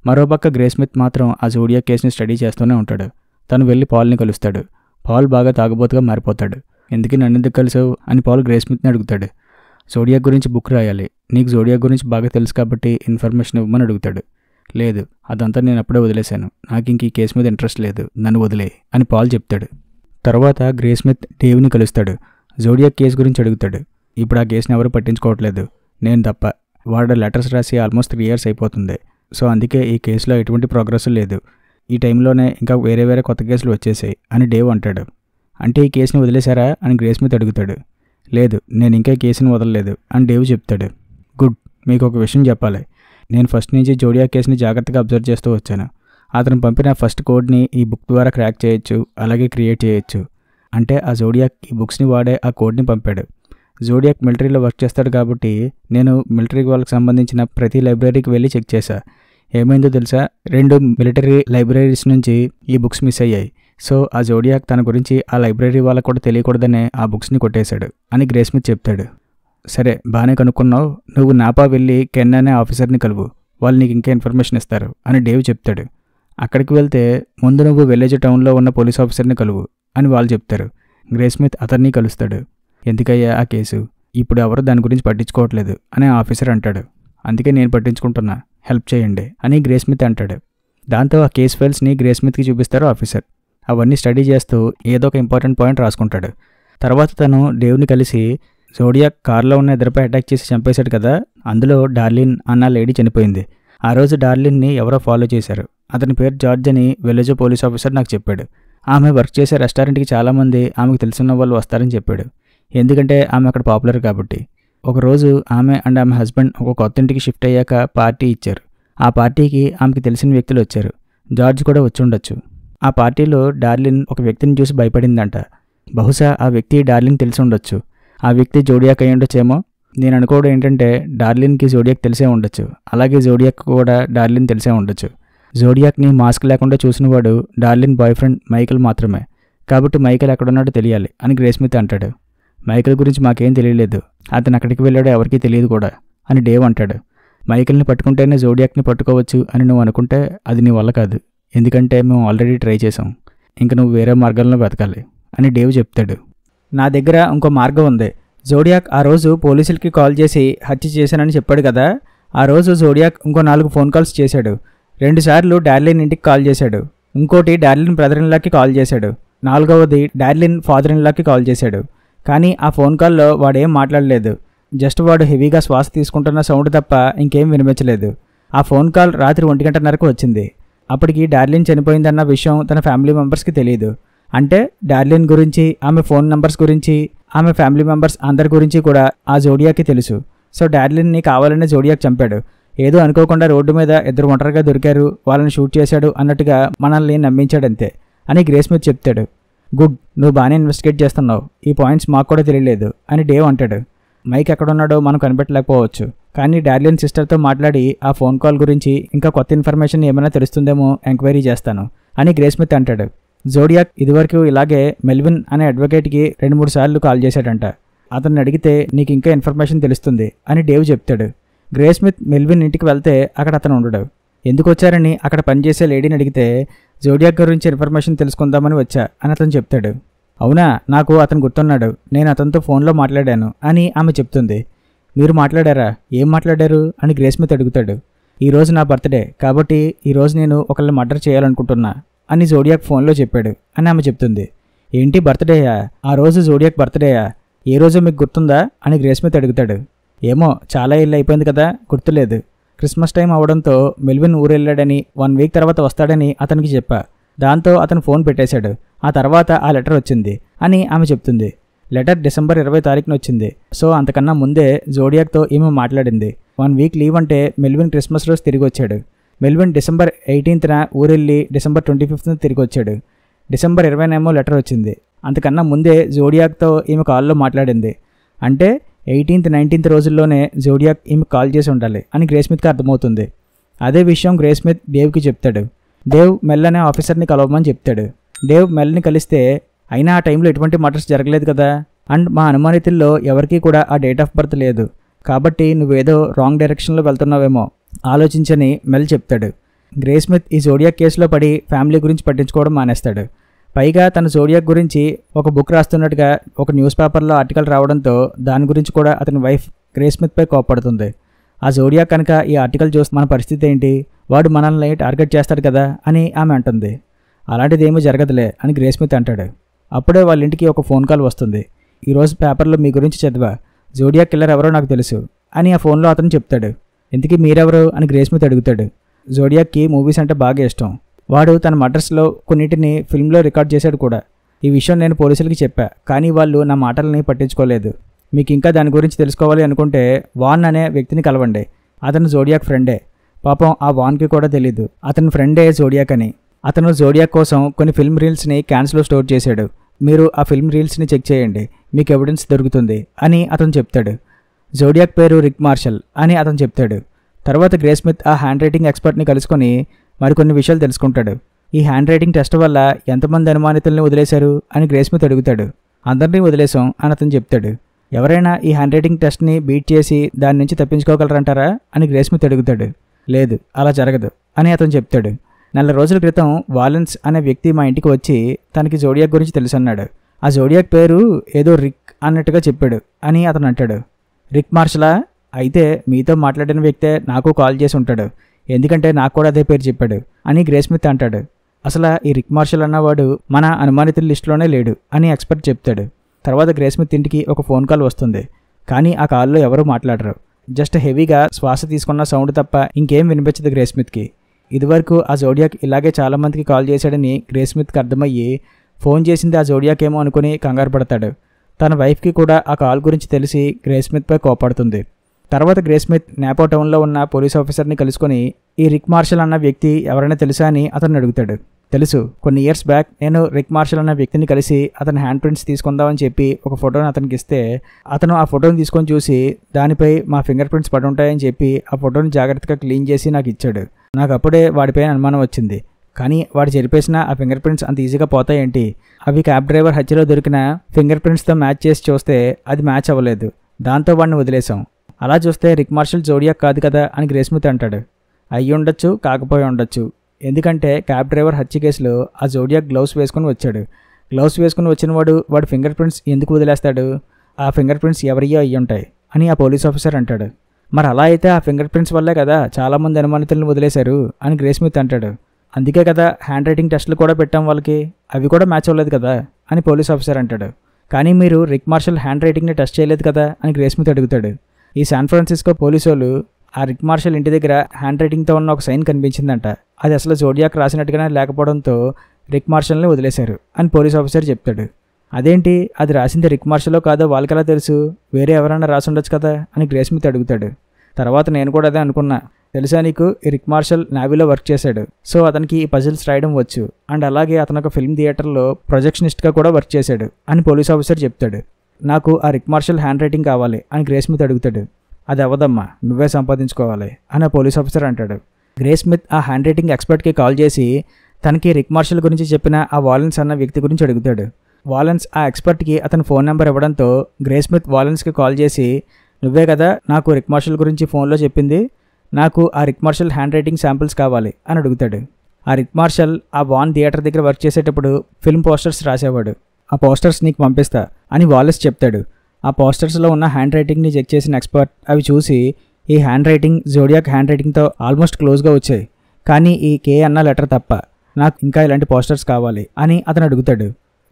మరోపక్క గ్రే స్మిత్ మాత్రం ఆ జోడియాక్ కేసుని స్టడీ చేస్తూనే ఉంటాడు. తను వెళ్ళి పాల్ని కలుస్తాడు. పాల్ బాగా తాగుబోతుగా మారిపోతాడు. ఎందుకు నన్నెందుకు కలిసావు అని పాల్ గ్రే స్మిత్ని అడుగుతాడు. జోడియాక్ గురించి బుక్ రాయాలి, నీకు జోడియాక్ గురించి బాగా తెలుసు కాబట్టి ఇన్ఫర్మేషన్ ఇవ్వమని అడుగుతాడు. లేదు, అదంతా నేను అప్పుడే వదిలేశాను, నాకు ఇంక ఈ కేసు మీద ఇంట్రెస్ట్ లేదు, నన్ను వదిలే అని పాల్ చెప్తాడు. తర్వాత గ్రే స్మిత్ డేవ్ని కలుస్తాడు. జోడియాక్ కేసు గురించి అడుగుతాడు. ఇప్పుడు ఆ కేసుని ఎవరు పట్టించుకోవట్లేదు, నేను తప్ప. వాడు లెటర్స్ రాసి ఆల్మోస్ట్ 3 years అయిపోతుంది. సో అందుకే ఈ కేసులో ఎటువంటి ప్రోగ్రెస్ లేదు. ఈ టైంలోనే ఇంకా వేరే కొత్త కేసులు వచ్చేసాయి అని డేవ్ అంటాడు. అంటే ఈ కేసుని వదిలేశారా అని గ్రే స్మిత్ అడుగుతాడు. లేదు, నేను ఇంకా ఈ కేసుని వదలలేదు అని డేవ్ చెప్తాడు. గుడ్, మీకు ఒక విషయం చెప్పాలి. నేను ఫస్ట్ నుంచి జోడియాక్ కేసుని జాగ్రత్తగా అబ్జర్వ్ చేస్తూ వచ్చాను. అతను పంపిన ఫస్ట్ కోడ్ని ఈ బుక్ ద్వారా క్రాక్ చేయొచ్చు, అలాగే క్రియేట్ చేయొచ్చు. అంటే ఆ జోడియాక్ ఈ బుక్స్ని వాడే ఆ కోడ్ని పంపాడు. జోడియాక్ మిలిటరీలో వర్క్ చేస్తాడు కాబట్టి నేను మిలిటరీ వాళ్ళకి సంబంధించిన ప్రతి లైబ్రరీకి వెళ్ళి చెక్ చేశా. ఏమైందో తెలుసా, 2 మిలిటరీ లైబ్రరీస్ నుంచి ఈ బుక్స్ మిస్ అయ్యాయి. సో ఆ జోడియాక్ తన గురించి ఆ లైబ్రరీ వాళ్ళకు కూడా తెలియకూడదనే ఆ బుక్స్ని కొట్టేశాడు అని గ్రే స్మిత్ చెప్తాడు. సరే, బాగానే కనుక్కున్నావు, నువ్వు నాపా వెళ్ళి కెన్ అనే ఆఫీసర్ని కలువు, వాళ్ళు నీకు ఇంకా ఇన్ఫర్మేషన్ ఇస్తారు అని డేవ్ చెప్తాడు. అక్కడికి వెళ్తే ముందు నువ్వు విలేజ్ టౌన్లో ఉన్న పోలీస్ ఆఫీసర్ని కలువు అని వాళ్ళు చెప్తారు. గ్రే స్మిత్ అతన్ని కలుస్తాడు. ఎందుకయ్యా ఆ కేసు, ఇప్పుడు ఎవరు దాని గురించి పట్టించుకోవట్లేదు అని ఆఫీసర్ అంటాడు. అందుకే నేను పట్టించుకుంటున్నా, హెల్ప్ చేయండి అని గ్రే స్మిత్ అంటాడు. దాంతో ఆ కేస్ ఫైల్స్ని గ్రే స్మిత్కి చూపిస్తారు ఆఫీసర్. అవన్నీ స్టడీ చేస్తూ ఏదో ఒక ఇంపార్టెంట్ పాయింట్ రాసుకుంటాడు. తర్వాత తను డేవ్ని కలిసి, జోడియాక్ కార్లో ఉన్న ఇద్దరిపై అటాక్ చేసి చంపేశాడు కదా, అందులో డార్లిన్ అన్న లేడీ చనిపోయింది. ఆ రోజు డార్లిన్ని ఎవరో ఫాలో చేశారు. అతని పేరు జార్జ్ అని విలేజ్ పోలీస్ ఆఫీసర్ నాకు చెప్పాడు. ఆమె వర్క్ చేసే రెస్టారెంట్కి చాలామంది ఆమెకు తెలిసిన వాళ్ళు వస్తారని చెప్పాడు. ఎందుకంటే ఆమె అక్కడ పాపులర్ కాబట్టి. ఒకరోజు ఆమె అండ్ ఆమె హస్బెండ్ ఒక కొత్త ఇంటికి షిఫ్ట్ అయ్యాక పార్టీ ఇచ్చారు. ఆ పార్టీకి ఆమెకి తెలిసిన వ్యక్తులు వచ్చారు. జార్జ్ కూడా వచ్చి ఉండొచ్చు. ఆ పార్టీలో డార్లిన్ ఒక వ్యక్తిని చూసి భయపడిందంట. బహుశా ఆ వ్యక్తి డార్లిన్ తెలిసి ఉండొచ్చు. ఆ వ్యక్తి జోడియాక్ అయి ఉండొచ్చేమో. నేను అనుకోవడం ఏంటంటే డార్లిన్కి జోడియాక్ తెలిసే ఉండొచ్చు, అలాగే జోడియాక్ కూడా డార్లిన్ తెలిసే ఉండొచ్చు. జోడియాక్ని మాస్క్ లేకుండా చూసినవాడు డార్లిన్ బాయ్ ఫ్రెండ్ మైకేల్ మాత్రమే. కాబట్టి మైకేల్ ఎక్కడున్నాడో తెలియాలి అని గ్రే స్మిత్ అంటాడు. మైకేల్ గురించి మాకేం తెలియలేదు, అతను అక్కడికి వెళ్ళాడో ఎవరికీ తెలియదు కూడా అని డేవ్ అంటాడు. మైకేల్ని పట్టుకుంటేనే జోడియాక్ని పట్టుకోవచ్చు అని నువ్వు అనుకుంటే అది నీ వల్ల కాదు, ఎందుకంటే మేము ఆల్రెడీ ట్రై చేసాం, ఇంక నువ్వు వేరే మార్గాల్లో వెతకాలి అని డేవ్ చెప్తాడు. నా దగ్గర ఇంకో మార్గం ఉంది. జోడియాక్ ఆ రోజు పోలీసులకి కాల్ చేసి హత్య చేశానని చెప్పాడు కదా, ఆ రోజు జోడియాక్ ఇంకో 4 ఫోన్ కాల్స్ చేశాడు. 2 సార్లు డార్లిన్ ఇంటికి కాల్ చేశాడు, ఇంకోటి డార్లిన్ బ్రదర్ ఇన్ లాకి కాల్ చేశాడు, 4వది డార్లిన్ ఫాదర్ ఇన్ లాకి కాల్ చేశాడు. కానీ ఆ ఫోన్ కాల్లో వాడేం మాట్లాడలేదు. జస్ట్ వాడు హెవీగా శ్వాస తీసుకుంటున్న సౌండ్ తప్ప ఇంకేం వినిపించలేదు. ఆ ఫోన్ కాల్ రాత్రి 1:30కు వచ్చింది. అప్పటికి డార్లిన్ చనిపోయిందన్న విషయం తన ఫ్యామిలీ మెంబర్స్కి తెలియదు. అంటే డార్లిన్ గురించి, ఆమె ఫోన్ నంబర్స్ గురించి, ఆమె ఫ్యామిలీ మెంబర్స్ అందరి గురించి కూడా ఆ జోడియాక్కి తెలుసు. సో డార్లిన్ని కావాలనే జోడియాక్ చంపాడు. ఏదో అనుకోకుండా రోడ్డు మీద 2 ఒంటరిగా దొరికారు, వాళ్ళని షూట్ చేశాడు అన్నట్టుగా మనల్ని నమ్మించాడంతే అని గ్రే స్మిత్ చెప్తాడు. గుడ్, నువ్వు బాగానే ఇన్వెస్టిగేట్ చేస్తున్నావు, ఈ పాయింట్స్ మాకు కూడా తెలియలేదు అని డేవ్ అంటాడు. మైక్ ఎక్కడున్నాడో మనం కనిపెట్టలేకపోవచ్చు, కానీ డార్లిన్ సిస్టర్తో మాట్లాడి ఆ ఫోన్ కాల్ గురించి ఇంకా కొత్త ఇన్ఫర్మేషన్ ఏమైనా తెలుస్తుందేమో ఎంక్వైరీ చేస్తాను అని గ్రే స్మిత్ అంటాడు. జోడియాక్ ఇదివరకు ఇలాగే మెల్విన్ అనే అడ్వకేట్కి 2-3 సార్లు కాల్ చేశాడంట. అతన్ని అడిగితే నీకు ఇంకా ఇన్ఫర్మేషన్ తెలుస్తుంది అని డేవ్ చెప్తాడు. గ్రే స్మిత్ మెల్విన్ ఇంటికి వెళ్తే అక్కడ అతను ఉండడు. ఎందుకు వచ్చారని అక్కడ పనిచేసే లేడీని అడిగితే జోడియాక్ గురించి ఇన్ఫర్మేషన్ తెలుసుకుందామని వచ్చా అని అతను చెప్తాడు. అవునా, నాకు అతను గుర్తున్నాడు, నేను అతనితో ఫోన్లో మాట్లాడాను అని ఆమె చెప్తుంది. మీరు మాట్లాడారా? ఏం మాట్లాడారు అని గ్రే స్మిత్ అడుగుతాడు. ఈరోజు నా బర్త్డే కాబట్టి ఈరోజు నేను ఒకళ్ళని మర్డర్ చేయాలనుకుంటున్నా అని జోడియాక్ ఫోన్లో చెప్పాడు అని ఆమె చెప్తుంది. ఏంటి బర్త్డేయా? ఆ రోజు జోడియాక్ బర్త్డేయా? ఏ రోజు మీకు గుర్తుందా అని గ్రే స్మిత్ అడుగుతాడు. ఏమో, చాలా ఏళ్ళు అయిపోయింది కదా, గుర్తులేదు. క్రిస్మస్ టైం అవడంతో మెల్విన్ ఊరెళ్ళాడని 1 వీక్ తర్వాత వస్తాడని అతనికి చెప్పా. దాంతో అతను ఫోన్ పెట్టేశాడు. ఆ తర్వాత ఆ లెటర్ వచ్చింది అని ఆమె చెప్తుంది. లెటర్ డిసెంబర్ 20 తారీఖున వచ్చింది. సో అంతకన్నా ముందే జోడియాక్తో ఈమె మాట్లాడింది. 1 వీక్ లీవ్ అంటే మెల్విన్ క్రిస్మస్ రోజు తిరిగి వచ్చాడు. మెల్విన్ డిసెంబర్ 18న ఊరెళ్ళి డిసెంబర్ 25న తిరిగి వచ్చాడు. డిసెంబర్ 20నేమో లెటర్ వచ్చింది. అంతకన్నా ముందే జోడియాక్తో ఈమె కాల్లో మాట్లాడింది. అంటే 18th, 19th రోజుల్లోనే జోడియాక్ ఈమె కాల్ చేసి ఉండాలి అని గ్రే స్మిత్కి అర్థమవుతుంది. అదే విషయం గ్రే స్మిత్ డేవ్కి చెప్తాడు. డేవ్ మెల్ అనే ఆఫీసర్ని కలవమని చెప్తాడు. డేవ్ మెల్ని కలిస్తే, అయినా ఆ టైంలో ఎటువంటి మర్డర్స్ జరగలేదు కదా, అండ్ మా అనుమానితుల్లో ఎవరికీ కూడా ఆ డేట్ ఆఫ్ బర్త్ లేదు, కాబట్టి నువ్వేదో రాంగ్ డైరెక్షన్లో వెళ్తున్నావేమో ఆలోచించని మెల్ చెప్తాడు. గ్రే స్మిత్ ఈ జోడియాక్ కేసులో పడి ఫ్యామిలీ గురించి పట్టించుకోవడం మానేస్తాడు. పైగా తన జోడియాక్ గురించి ఒక బుక్ రాస్తున్నట్టుగా ఒక న్యూస్ పేపర్లో ఆర్టికల్ రావడంతో దాని గురించి కూడా అతని వైఫ్ గ్రే స్మిత్పై కోప్పడుతుంది. ఆ జోడియాక్ కనుక ఈ ఆర్టికల్ చూస్తే మన పరిస్థితి ఏంటి, వాడు మనల్ని టార్గెట్ చేస్తాడు కదా అని ఆమె అంటుంది. అలాంటిదేమీ జరగదులే అని గ్రే స్మిత్ అంటాడు. అప్పుడే వాళ్ళ ఇంటికి ఒక ఫోన్ కాల్ వస్తుంది. ఈరోజు పేపర్లో మీ గురించి చదివా, జోడియాక్ కిల్లర్ ఎవరో నాకు తెలుసు అని ఆ ఫోన్లో అతను చెప్తాడు. ఇంతకీ మీరెవరు అని గ్రే స్మిత్ అడుగుతాడు. జోడియాక్కి మూవీస్ అంటే బాగా ఇష్టం. వాడు తన మర్డర్స్లో కొన్నిటిని ఫిల్మ్లో రికార్డ్ చేశాడు కూడా. ఈ విషయం నేను పోలీసులకి చెప్పా, కానీ వాళ్ళు నా మాటలని పట్టించుకోలేదు. మీకు ఇంకా దాని గురించి తెలుసుకోవాలి అనుకుంటే వాన్ అనే వ్యక్తిని కలవండి. అతను జోడియాక్ ఫ్రెండే. పాపం ఆ వాన్కి కూడా తెలీదు అతని ఫ్రెండే జోడియాక్ అని. అతను జోడియాక్ కోసం కొన్ని ఫిల్మ్ రీల్స్ని క్యాన్స్లో స్టోర్ చేశాడు. మీరు ఆ ఫిల్మ్ రీల్స్ని చెక్ చేయండి, మీకు ఎవిడెన్స్ దొరుకుతుంది అని అతను చెప్తాడు. జోడియాక్ పేరు రిక్ మార్షల్ అని అతను చెప్తాడు. తర్వాత గ్రే స్మిత్ ఆ హ్యాండ్ రైటింగ్ ఎక్స్పర్ట్ని కలుసుకొని మరికొన్ని విషయాలు తెలుసుకుంటాడు. ఈ హ్యాండ్ రైటింగ్ టెస్ట్ వల్ల ఎంతమంది అనుమానితుల్ని వదిలేశారు అని గ్రే స్మిత్ అడుగుతాడు. అందరినీ వదిలేసాం అని అతను చెప్తాడు. ఎవరైనా ఈ హ్యాండ్ రైటింగ్ టెస్ట్ని బీట్ చేసి దాని నుంచి తప్పించుకోగలరంటారా అని గ్రే స్మిత్ అడుగుతాడు. లేదు, అలా జరగదు అని అతను చెప్తాడు. 4 రోజుల క్రితం వాలెన్స్ అనే వ్యక్తి మా ఇంటికి వచ్చి తనకి జోడియాక్ గురించి తెలుసన్నాడు. ఆ జోడియాక్ పేరు ఏదో రిక్ అన్నట్టుగా చెప్పాడు అని అతను అంటాడు. రిక్ మార్షలా? అయితే మీతో మాట్లాడిన వ్యక్తే నాకు కాల్ చేసి ఉంటాడు, ఎందుకంటే నాకు కూడా అదే పేరు చెప్పాడు అని గ్రే స్మిత్ అంటాడు. అసలు ఈ రిక్ మార్షల్ అన్నవాడు మన అనుమానితుల లిస్టులోనే లేడు అని ఎక్స్పర్ట్ చెప్తాడు. తర్వాత గ్రే స్మిత్ ఇంటికి ఒక ఫోన్ కాల్ వస్తుంది. కానీ ఆ కాల్లో ఎవరూ మాట్లాడరు. జస్ట్ హెవీగా శ్వాస తీసుకున్న సౌండ్ తప్ప ఇంకేం వినిపించదు గ్రే స్మిత్కి. ఇదివరకు ఆ జోడియాక్ ఇలాగే చాలామందికి కాల్ చేశాడని గ్రే స్మిత్కి అర్థమయ్యి ఫోన్ చేసింది ఆ జోడియాక్ ఏమో అనుకుని కంగారు పడతాడు. తన వైఫ్కి కూడా ఆ కాల్ గురించి తెలిసి గ్రే స్మిత్పై కోపడుతుంది. తర్వాత గ్రే స్మిత్ నేపో టౌన్లో ఉన్న పోలీస్ ఆఫీసర్ని కలుసుకొని ఈ రిక్ మార్షల్ అన్న వ్యక్తి ఎవరైనా తెలుసా అని అతన్ని అడుగుతాడు. తెలుసు, కొన్ని ఇయర్స్ బ్యాక్ నేను రిక్ మార్షల్ అన్న వ్యక్తిని కలిసి అతని హ్యాండ్ ప్రింట్స్ తీసుకుందామని చెప్పి ఒక ఫోటోని అతనికి ఇస్తే అతను ఆ ఫోటోని తీసుకొని చూసి దానిపై మా ఫింగర్ ప్రింట్స్ పడి ఉంటాయని చెప్పి ఆ ఫోటోని జాగ్రత్తగా క్లీన్ చేసి నాకు ఇచ్చాడు. నాకు అప్పుడే వాడిపైన అనుమానం వచ్చింది. కానీ వాడు చెరిపేసిన ఆ ఫింగర్ ప్రింట్స్ అంత ఈజీగా పోతాయేంటి? అవి క్యాబ్ డ్రైవర్ హత్యలో దొరికిన ఫింగర్ ప్రింట్స్తో మ్యాచ్ చేసి చూస్తే అది మ్యాచ్ అవ్వలేదు. దాంతో వాడిని వదిలేసాం. అలా చూస్తే రిక్ మార్షల్ జోడియాక్ కాదు కదా అని గ్రే స్మిత్ అంటాడు. అయ్యి ఉండొచ్చు, కాకపోయి ఉండొచ్చు. ఎందుకంటే క్యాబ్ డ్రైవర్ హత్య కేసులో ఆ జోడియాక్ గ్లౌస్ వేసుకుని వచ్చాడు. గ్లౌస్ వేసుకుని వచ్చిన వాడు ఫింగర్ ప్రింట్స్ ఎందుకు వదిలేస్తాడు? ఆ ఫింగర్ ప్రింట్స్ ఎవరియో అయ్యి ఉంటాయి అని ఆ పోలీస్ ఆఫీసర్ అంటాడు. మరి అలా అయితే ఆ ఫింగర్ ప్రింట్స్ వల్లే కదా చాలామంది అనుమానితులను వదిలేశారు అని గ్రే స్మిత్ అంటాడు. అందుకే కదా హ్యాండ్ రైటింగ్ టెస్టులు కూడా పెట్టాం వాళ్ళకి, అవి కూడా మ్యాచ్ అవ్వలేదు కదా అని పోలీస్ ఆఫీసర్ అంటాడు. కానీ మీరు రిక్ మార్షల్ హ్యాండ్ రైటింగ్ని టెస్ట్ చేయలేదు కదా అని గ్రే స్మిత్ అడుగుతాడు. ఈ శాన్ ఫ్రాన్సిస్కో పోలీసు వాళ్ళు ఆ రిక్ మార్షల్ ఇంటి దగ్గర హ్యాండ్ రైటింగ్తో ఉన్న ఒక సైన్ కనిపించిందంట. అది అసలు జోడియాక్ రాసినట్టుగానే లేకపోవడంతో రిక్ మార్షల్ని వదిలేశారు అని పోలీస్ ఆఫీసర్ చెప్తాడు. అదేంటి, అది రాసింది రిక్ మార్షల్లో కాదో వాళ్ళకెలా తెలుసు? వేరే ఎవరైనా రాసి ఉండొచ్చు కదా అని గ్రే స్మిత్ అడుగుతాడు. తర్వాత నేను కూడా అదే అనుకున్నా. తెలుసా నీకు, ఈ రిక్ మార్షల్ నావీలో వర్క్ చేశాడు, సో అతనికి ఈ పజిల్స్ రాయడం వచ్చు. అండ్ అలాగే అతను ఒక ఫిల్మ్ థియేటర్లో ప్రొజెక్షనిస్ట్గా కూడా వర్క్ చేశాడు అని పోలీస్ ఆఫీసర్ చెప్తాడు. నాకు ఆ రిక్ మార్షల్ హ్యాండ్ రైటింగ్ కావాలి అని గ్రే స్మిత్ అడుగుతాడు. అది అవ్వదమ్మా, నువ్వే సంపాదించుకోవాలి అని పోలీస్ ఆఫీసర్ అంటాడు. గ్రే స్మిత్ ఆ హ్యాండ్ రైటింగ్ ఎక్స్పర్ట్కి కాల్ చేసి తనకి రిక్ మార్షల్ గురించి చెప్పిన ఆ వాలెన్స్ అన్న వ్యక్తి గురించి అడుగుతాడు. వాలెన్స్ ఆ ఎక్స్పర్ట్కి అతని ఫోన్ నెంబర్ ఇవ్వడంతో గ్రే స్మిత్ వాలెన్స్కి కాల్ చేసి, నువ్వే కదా నాకు రిక్ మార్షల్ గురించి ఫోన్లో చెప్పింది, నాకు ఆ రిక్ మార్షల్ హ్యాండ్ రైటింగ్ శాంపిల్స్ కావాలి అని అడుగుతాడు. ఆ రిక్ మార్షల్ ఆ వాన్ థియేటర్ దగ్గర వర్క్ చేసేటప్పుడు ఫిల్మ్ పోస్టర్స్ రాసేవాడు. ఆ పోస్టర్స్ నీకు పంపిస్తా అని వాలెస్ చెప్తాడు. ఆ పోస్టర్స్లో ఉన్న హ్యాండ్ రైటింగ్ని చెక్ చేసిన ఎక్స్పర్ట్ అవి చూసి ఈ హ్యాండ్ రైటింగ్ జోడియాక్ హ్యాండ్ రైటింగ్తో ఆల్మోస్ట్ క్లోజ్గా వచ్చాయి, కానీ ఈ కే అన్న లెటర్ తప్ప, నాకు ఇంకా ఇలాంటి పోస్టర్స్ కావాలి అని అతను అడుగుతాడు.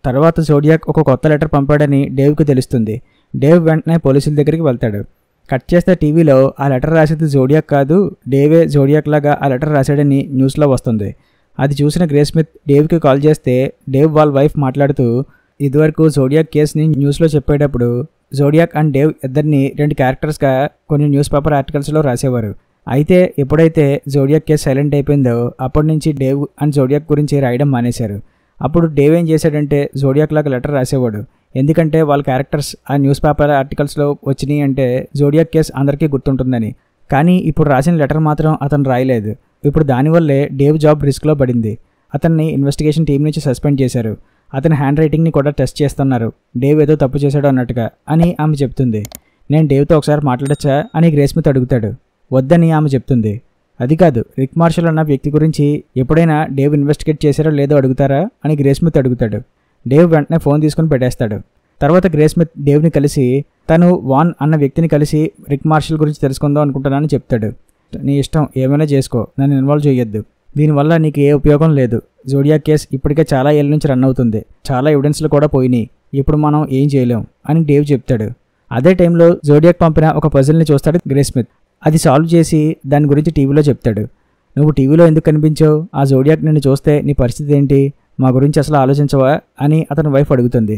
తర్వాత జోడియాక్ ఒక కొత్త లెటర్ పంపాడని డేవ్కి తెలుస్తుంది. డేవ్ వెంటనే పోలీసుల దగ్గరికి వెళ్తాడు. కట్ చేస్తే టీవీలో ఆ లెటర్ రాసేది జోడియాక్ కాదు, డేవే జోడియాక్ లాగా ఆ లెటర్ రాశాడని న్యూస్లో వస్తుంది. అది చూసిన గ్రే స్మిత్ డేవ్కి కాల్ చేస్తే డేవ్ వాళ్ళ వైఫ్ మాట్లాడుతూ ఇదివరకు జోడియాక్ కేసుని న్యూస్లో చెప్పేటప్పుడు జోడియాక్ అండ్ డేవ్ ఇద్దరిని 2 క్యారెక్టర్స్గా కొన్ని న్యూస్ పేపర్ ఆర్టికల్స్లో రాసేవారు. అయితే ఎప్పుడైతే జోడియాక్ కేసు సైలెంట్ అయిపోయిందో అప్పటి నుంచి డేవ్ అండ్ జోడియాక్ గురించి రాయడం మానేశారు. అప్పుడు డేవ్ ఏం చేశాడంటే జోడియాక్ లాగా లెటర్ రాసేవాడు. ఎందుకంటే వాళ్ళ క్యారెక్టర్స్ ఆ న్యూస్ పేపర్ ఆర్టికల్స్లో వచ్చినాయి అంటే జోడియాక్ కేసు అందరికీ గుర్తుంటుందని. కానీ ఇప్పుడు రాసిన లెటర్ మాత్రం అతను రాయలేదు. ఇప్పుడు దానివల్లే డేవ్ జాబ్ రిస్క్లో పడింది. అతన్ని ఇన్వెస్టిగేషన్ టీం నుంచి సస్పెండ్ చేశారు. అతని హ్యాండ్ రైటింగ్ని కూడా టెస్ట్ చేస్తున్నారు, డేవ్ ఏదో తప్పు చేశాడు అన్నట్టుగా అని ఆమె చెప్తుంది. నేను డేవ్తో ఒకసారి మాట్లాడచ్చా అని గ్రే స్మిత్ అడుగుతాడు. వద్దని ఆమె చెప్తుంది. అది కాదు, రిక్ మార్షల్ అన్న వ్యక్తి గురించి ఎప్పుడైనా డేవ్ ఇన్వెస్టిగేట్ చేశారో లేదో అడుగుతారా అని గ్రే స్మిత్ అడుగుతాడు. డేవ్ వెంటనే ఫోన్ తీసుకుని పెట్టేస్తాడు. తర్వాత గ్రే స్మిత్ డేవ్ని కలిసి తను వాన్ అన్న వ్యక్తిని కలిసి రిక్ మార్షల్ గురించి తెలుసుకుందాం అనుకుంటున్నానని చెప్తాడు. నీ ఇష్టం, ఏమైనా చేసుకో, నన్ను ఇన్వాల్వ్ చేయొద్దు, దీనివల్ల నీకు ఏ ఉపయోగం లేదు. జోడియాక్ కేస్ ఇప్పటికే చాలా ఏళ్ళ నుంచి రన్ అవుతుంది, చాలా ఎవిడెన్స్లు కూడా పోయినాయి, ఇప్పుడు మనం ఏం చేయలేం అని డేవ్ చెప్తాడు. అదే టైంలో జోడియాక్ పంపిన ఒక పజిల్ని చూస్తాడు గ్రే స్మిత్. అది సాల్వ్ చేసి దాని గురించి టీవీలో చెప్తాడు. నువ్వు టీవీలో ఎందుకు కనిపించావు? ఆ జోడియాక్ నిన్ను చూస్తే నీ పరిస్థితి ఏంటి? మా గురించి అసలు ఆలోచించవా అని అతని వైఫ్ అడుగుతుంది.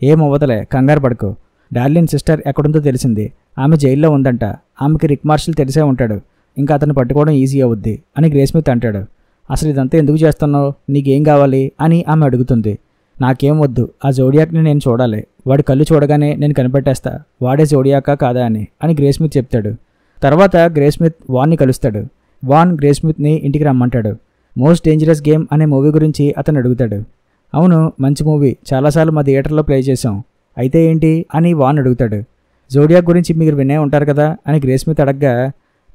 ఏమవ్వదులే, కంగారు పడుకో. డార్లిన్ సిస్టర్ ఎక్కడుందో తెలిసింది, ఆమె జైల్లో ఉందంట, ఆమెకి రిక్ మార్షల్ తెలిసే ఉంటాడు, ఇంకా అతను పట్టుకోవడం ఈజీ అవుద్ది అని గ్రే స్మిత్ అంటాడు. అసలు ఇదంతా ఎందుకు చేస్తున్నావు? నీకేం కావాలి అని ఆమె అడుగుతుంది. నాకేం వద్దు, ఆ జోడియాక్ని నేను చూడాలి, వాడి కళ్ళు చూడగానే నేను కనిపెట్టేస్తా వాడే జోడియాకా కాదా అని గ్రే స్మిత్ చెప్తాడు. తర్వాత గ్రే స్మిత్ వాన్ని కలుస్తాడు. వాన్ గ్రే స్మిత్ని ఇంటికి రమ్మంటాడు. మోస్ట్ డేంజరస్ గేమ్ అనే మూవీ గురించి అతను అడుగుతాడు. అవును, మంచి మూవీ, చాలాసార్లు మా థియేటర్లో ప్లే చేసాం, అయితే ఏంటి అని వాన్ అడుగుతాడు. జోడియాక్ గురించి మీరు వినే ఉంటారు కదా అని గ్రే స్మిత్ అడగ్గా,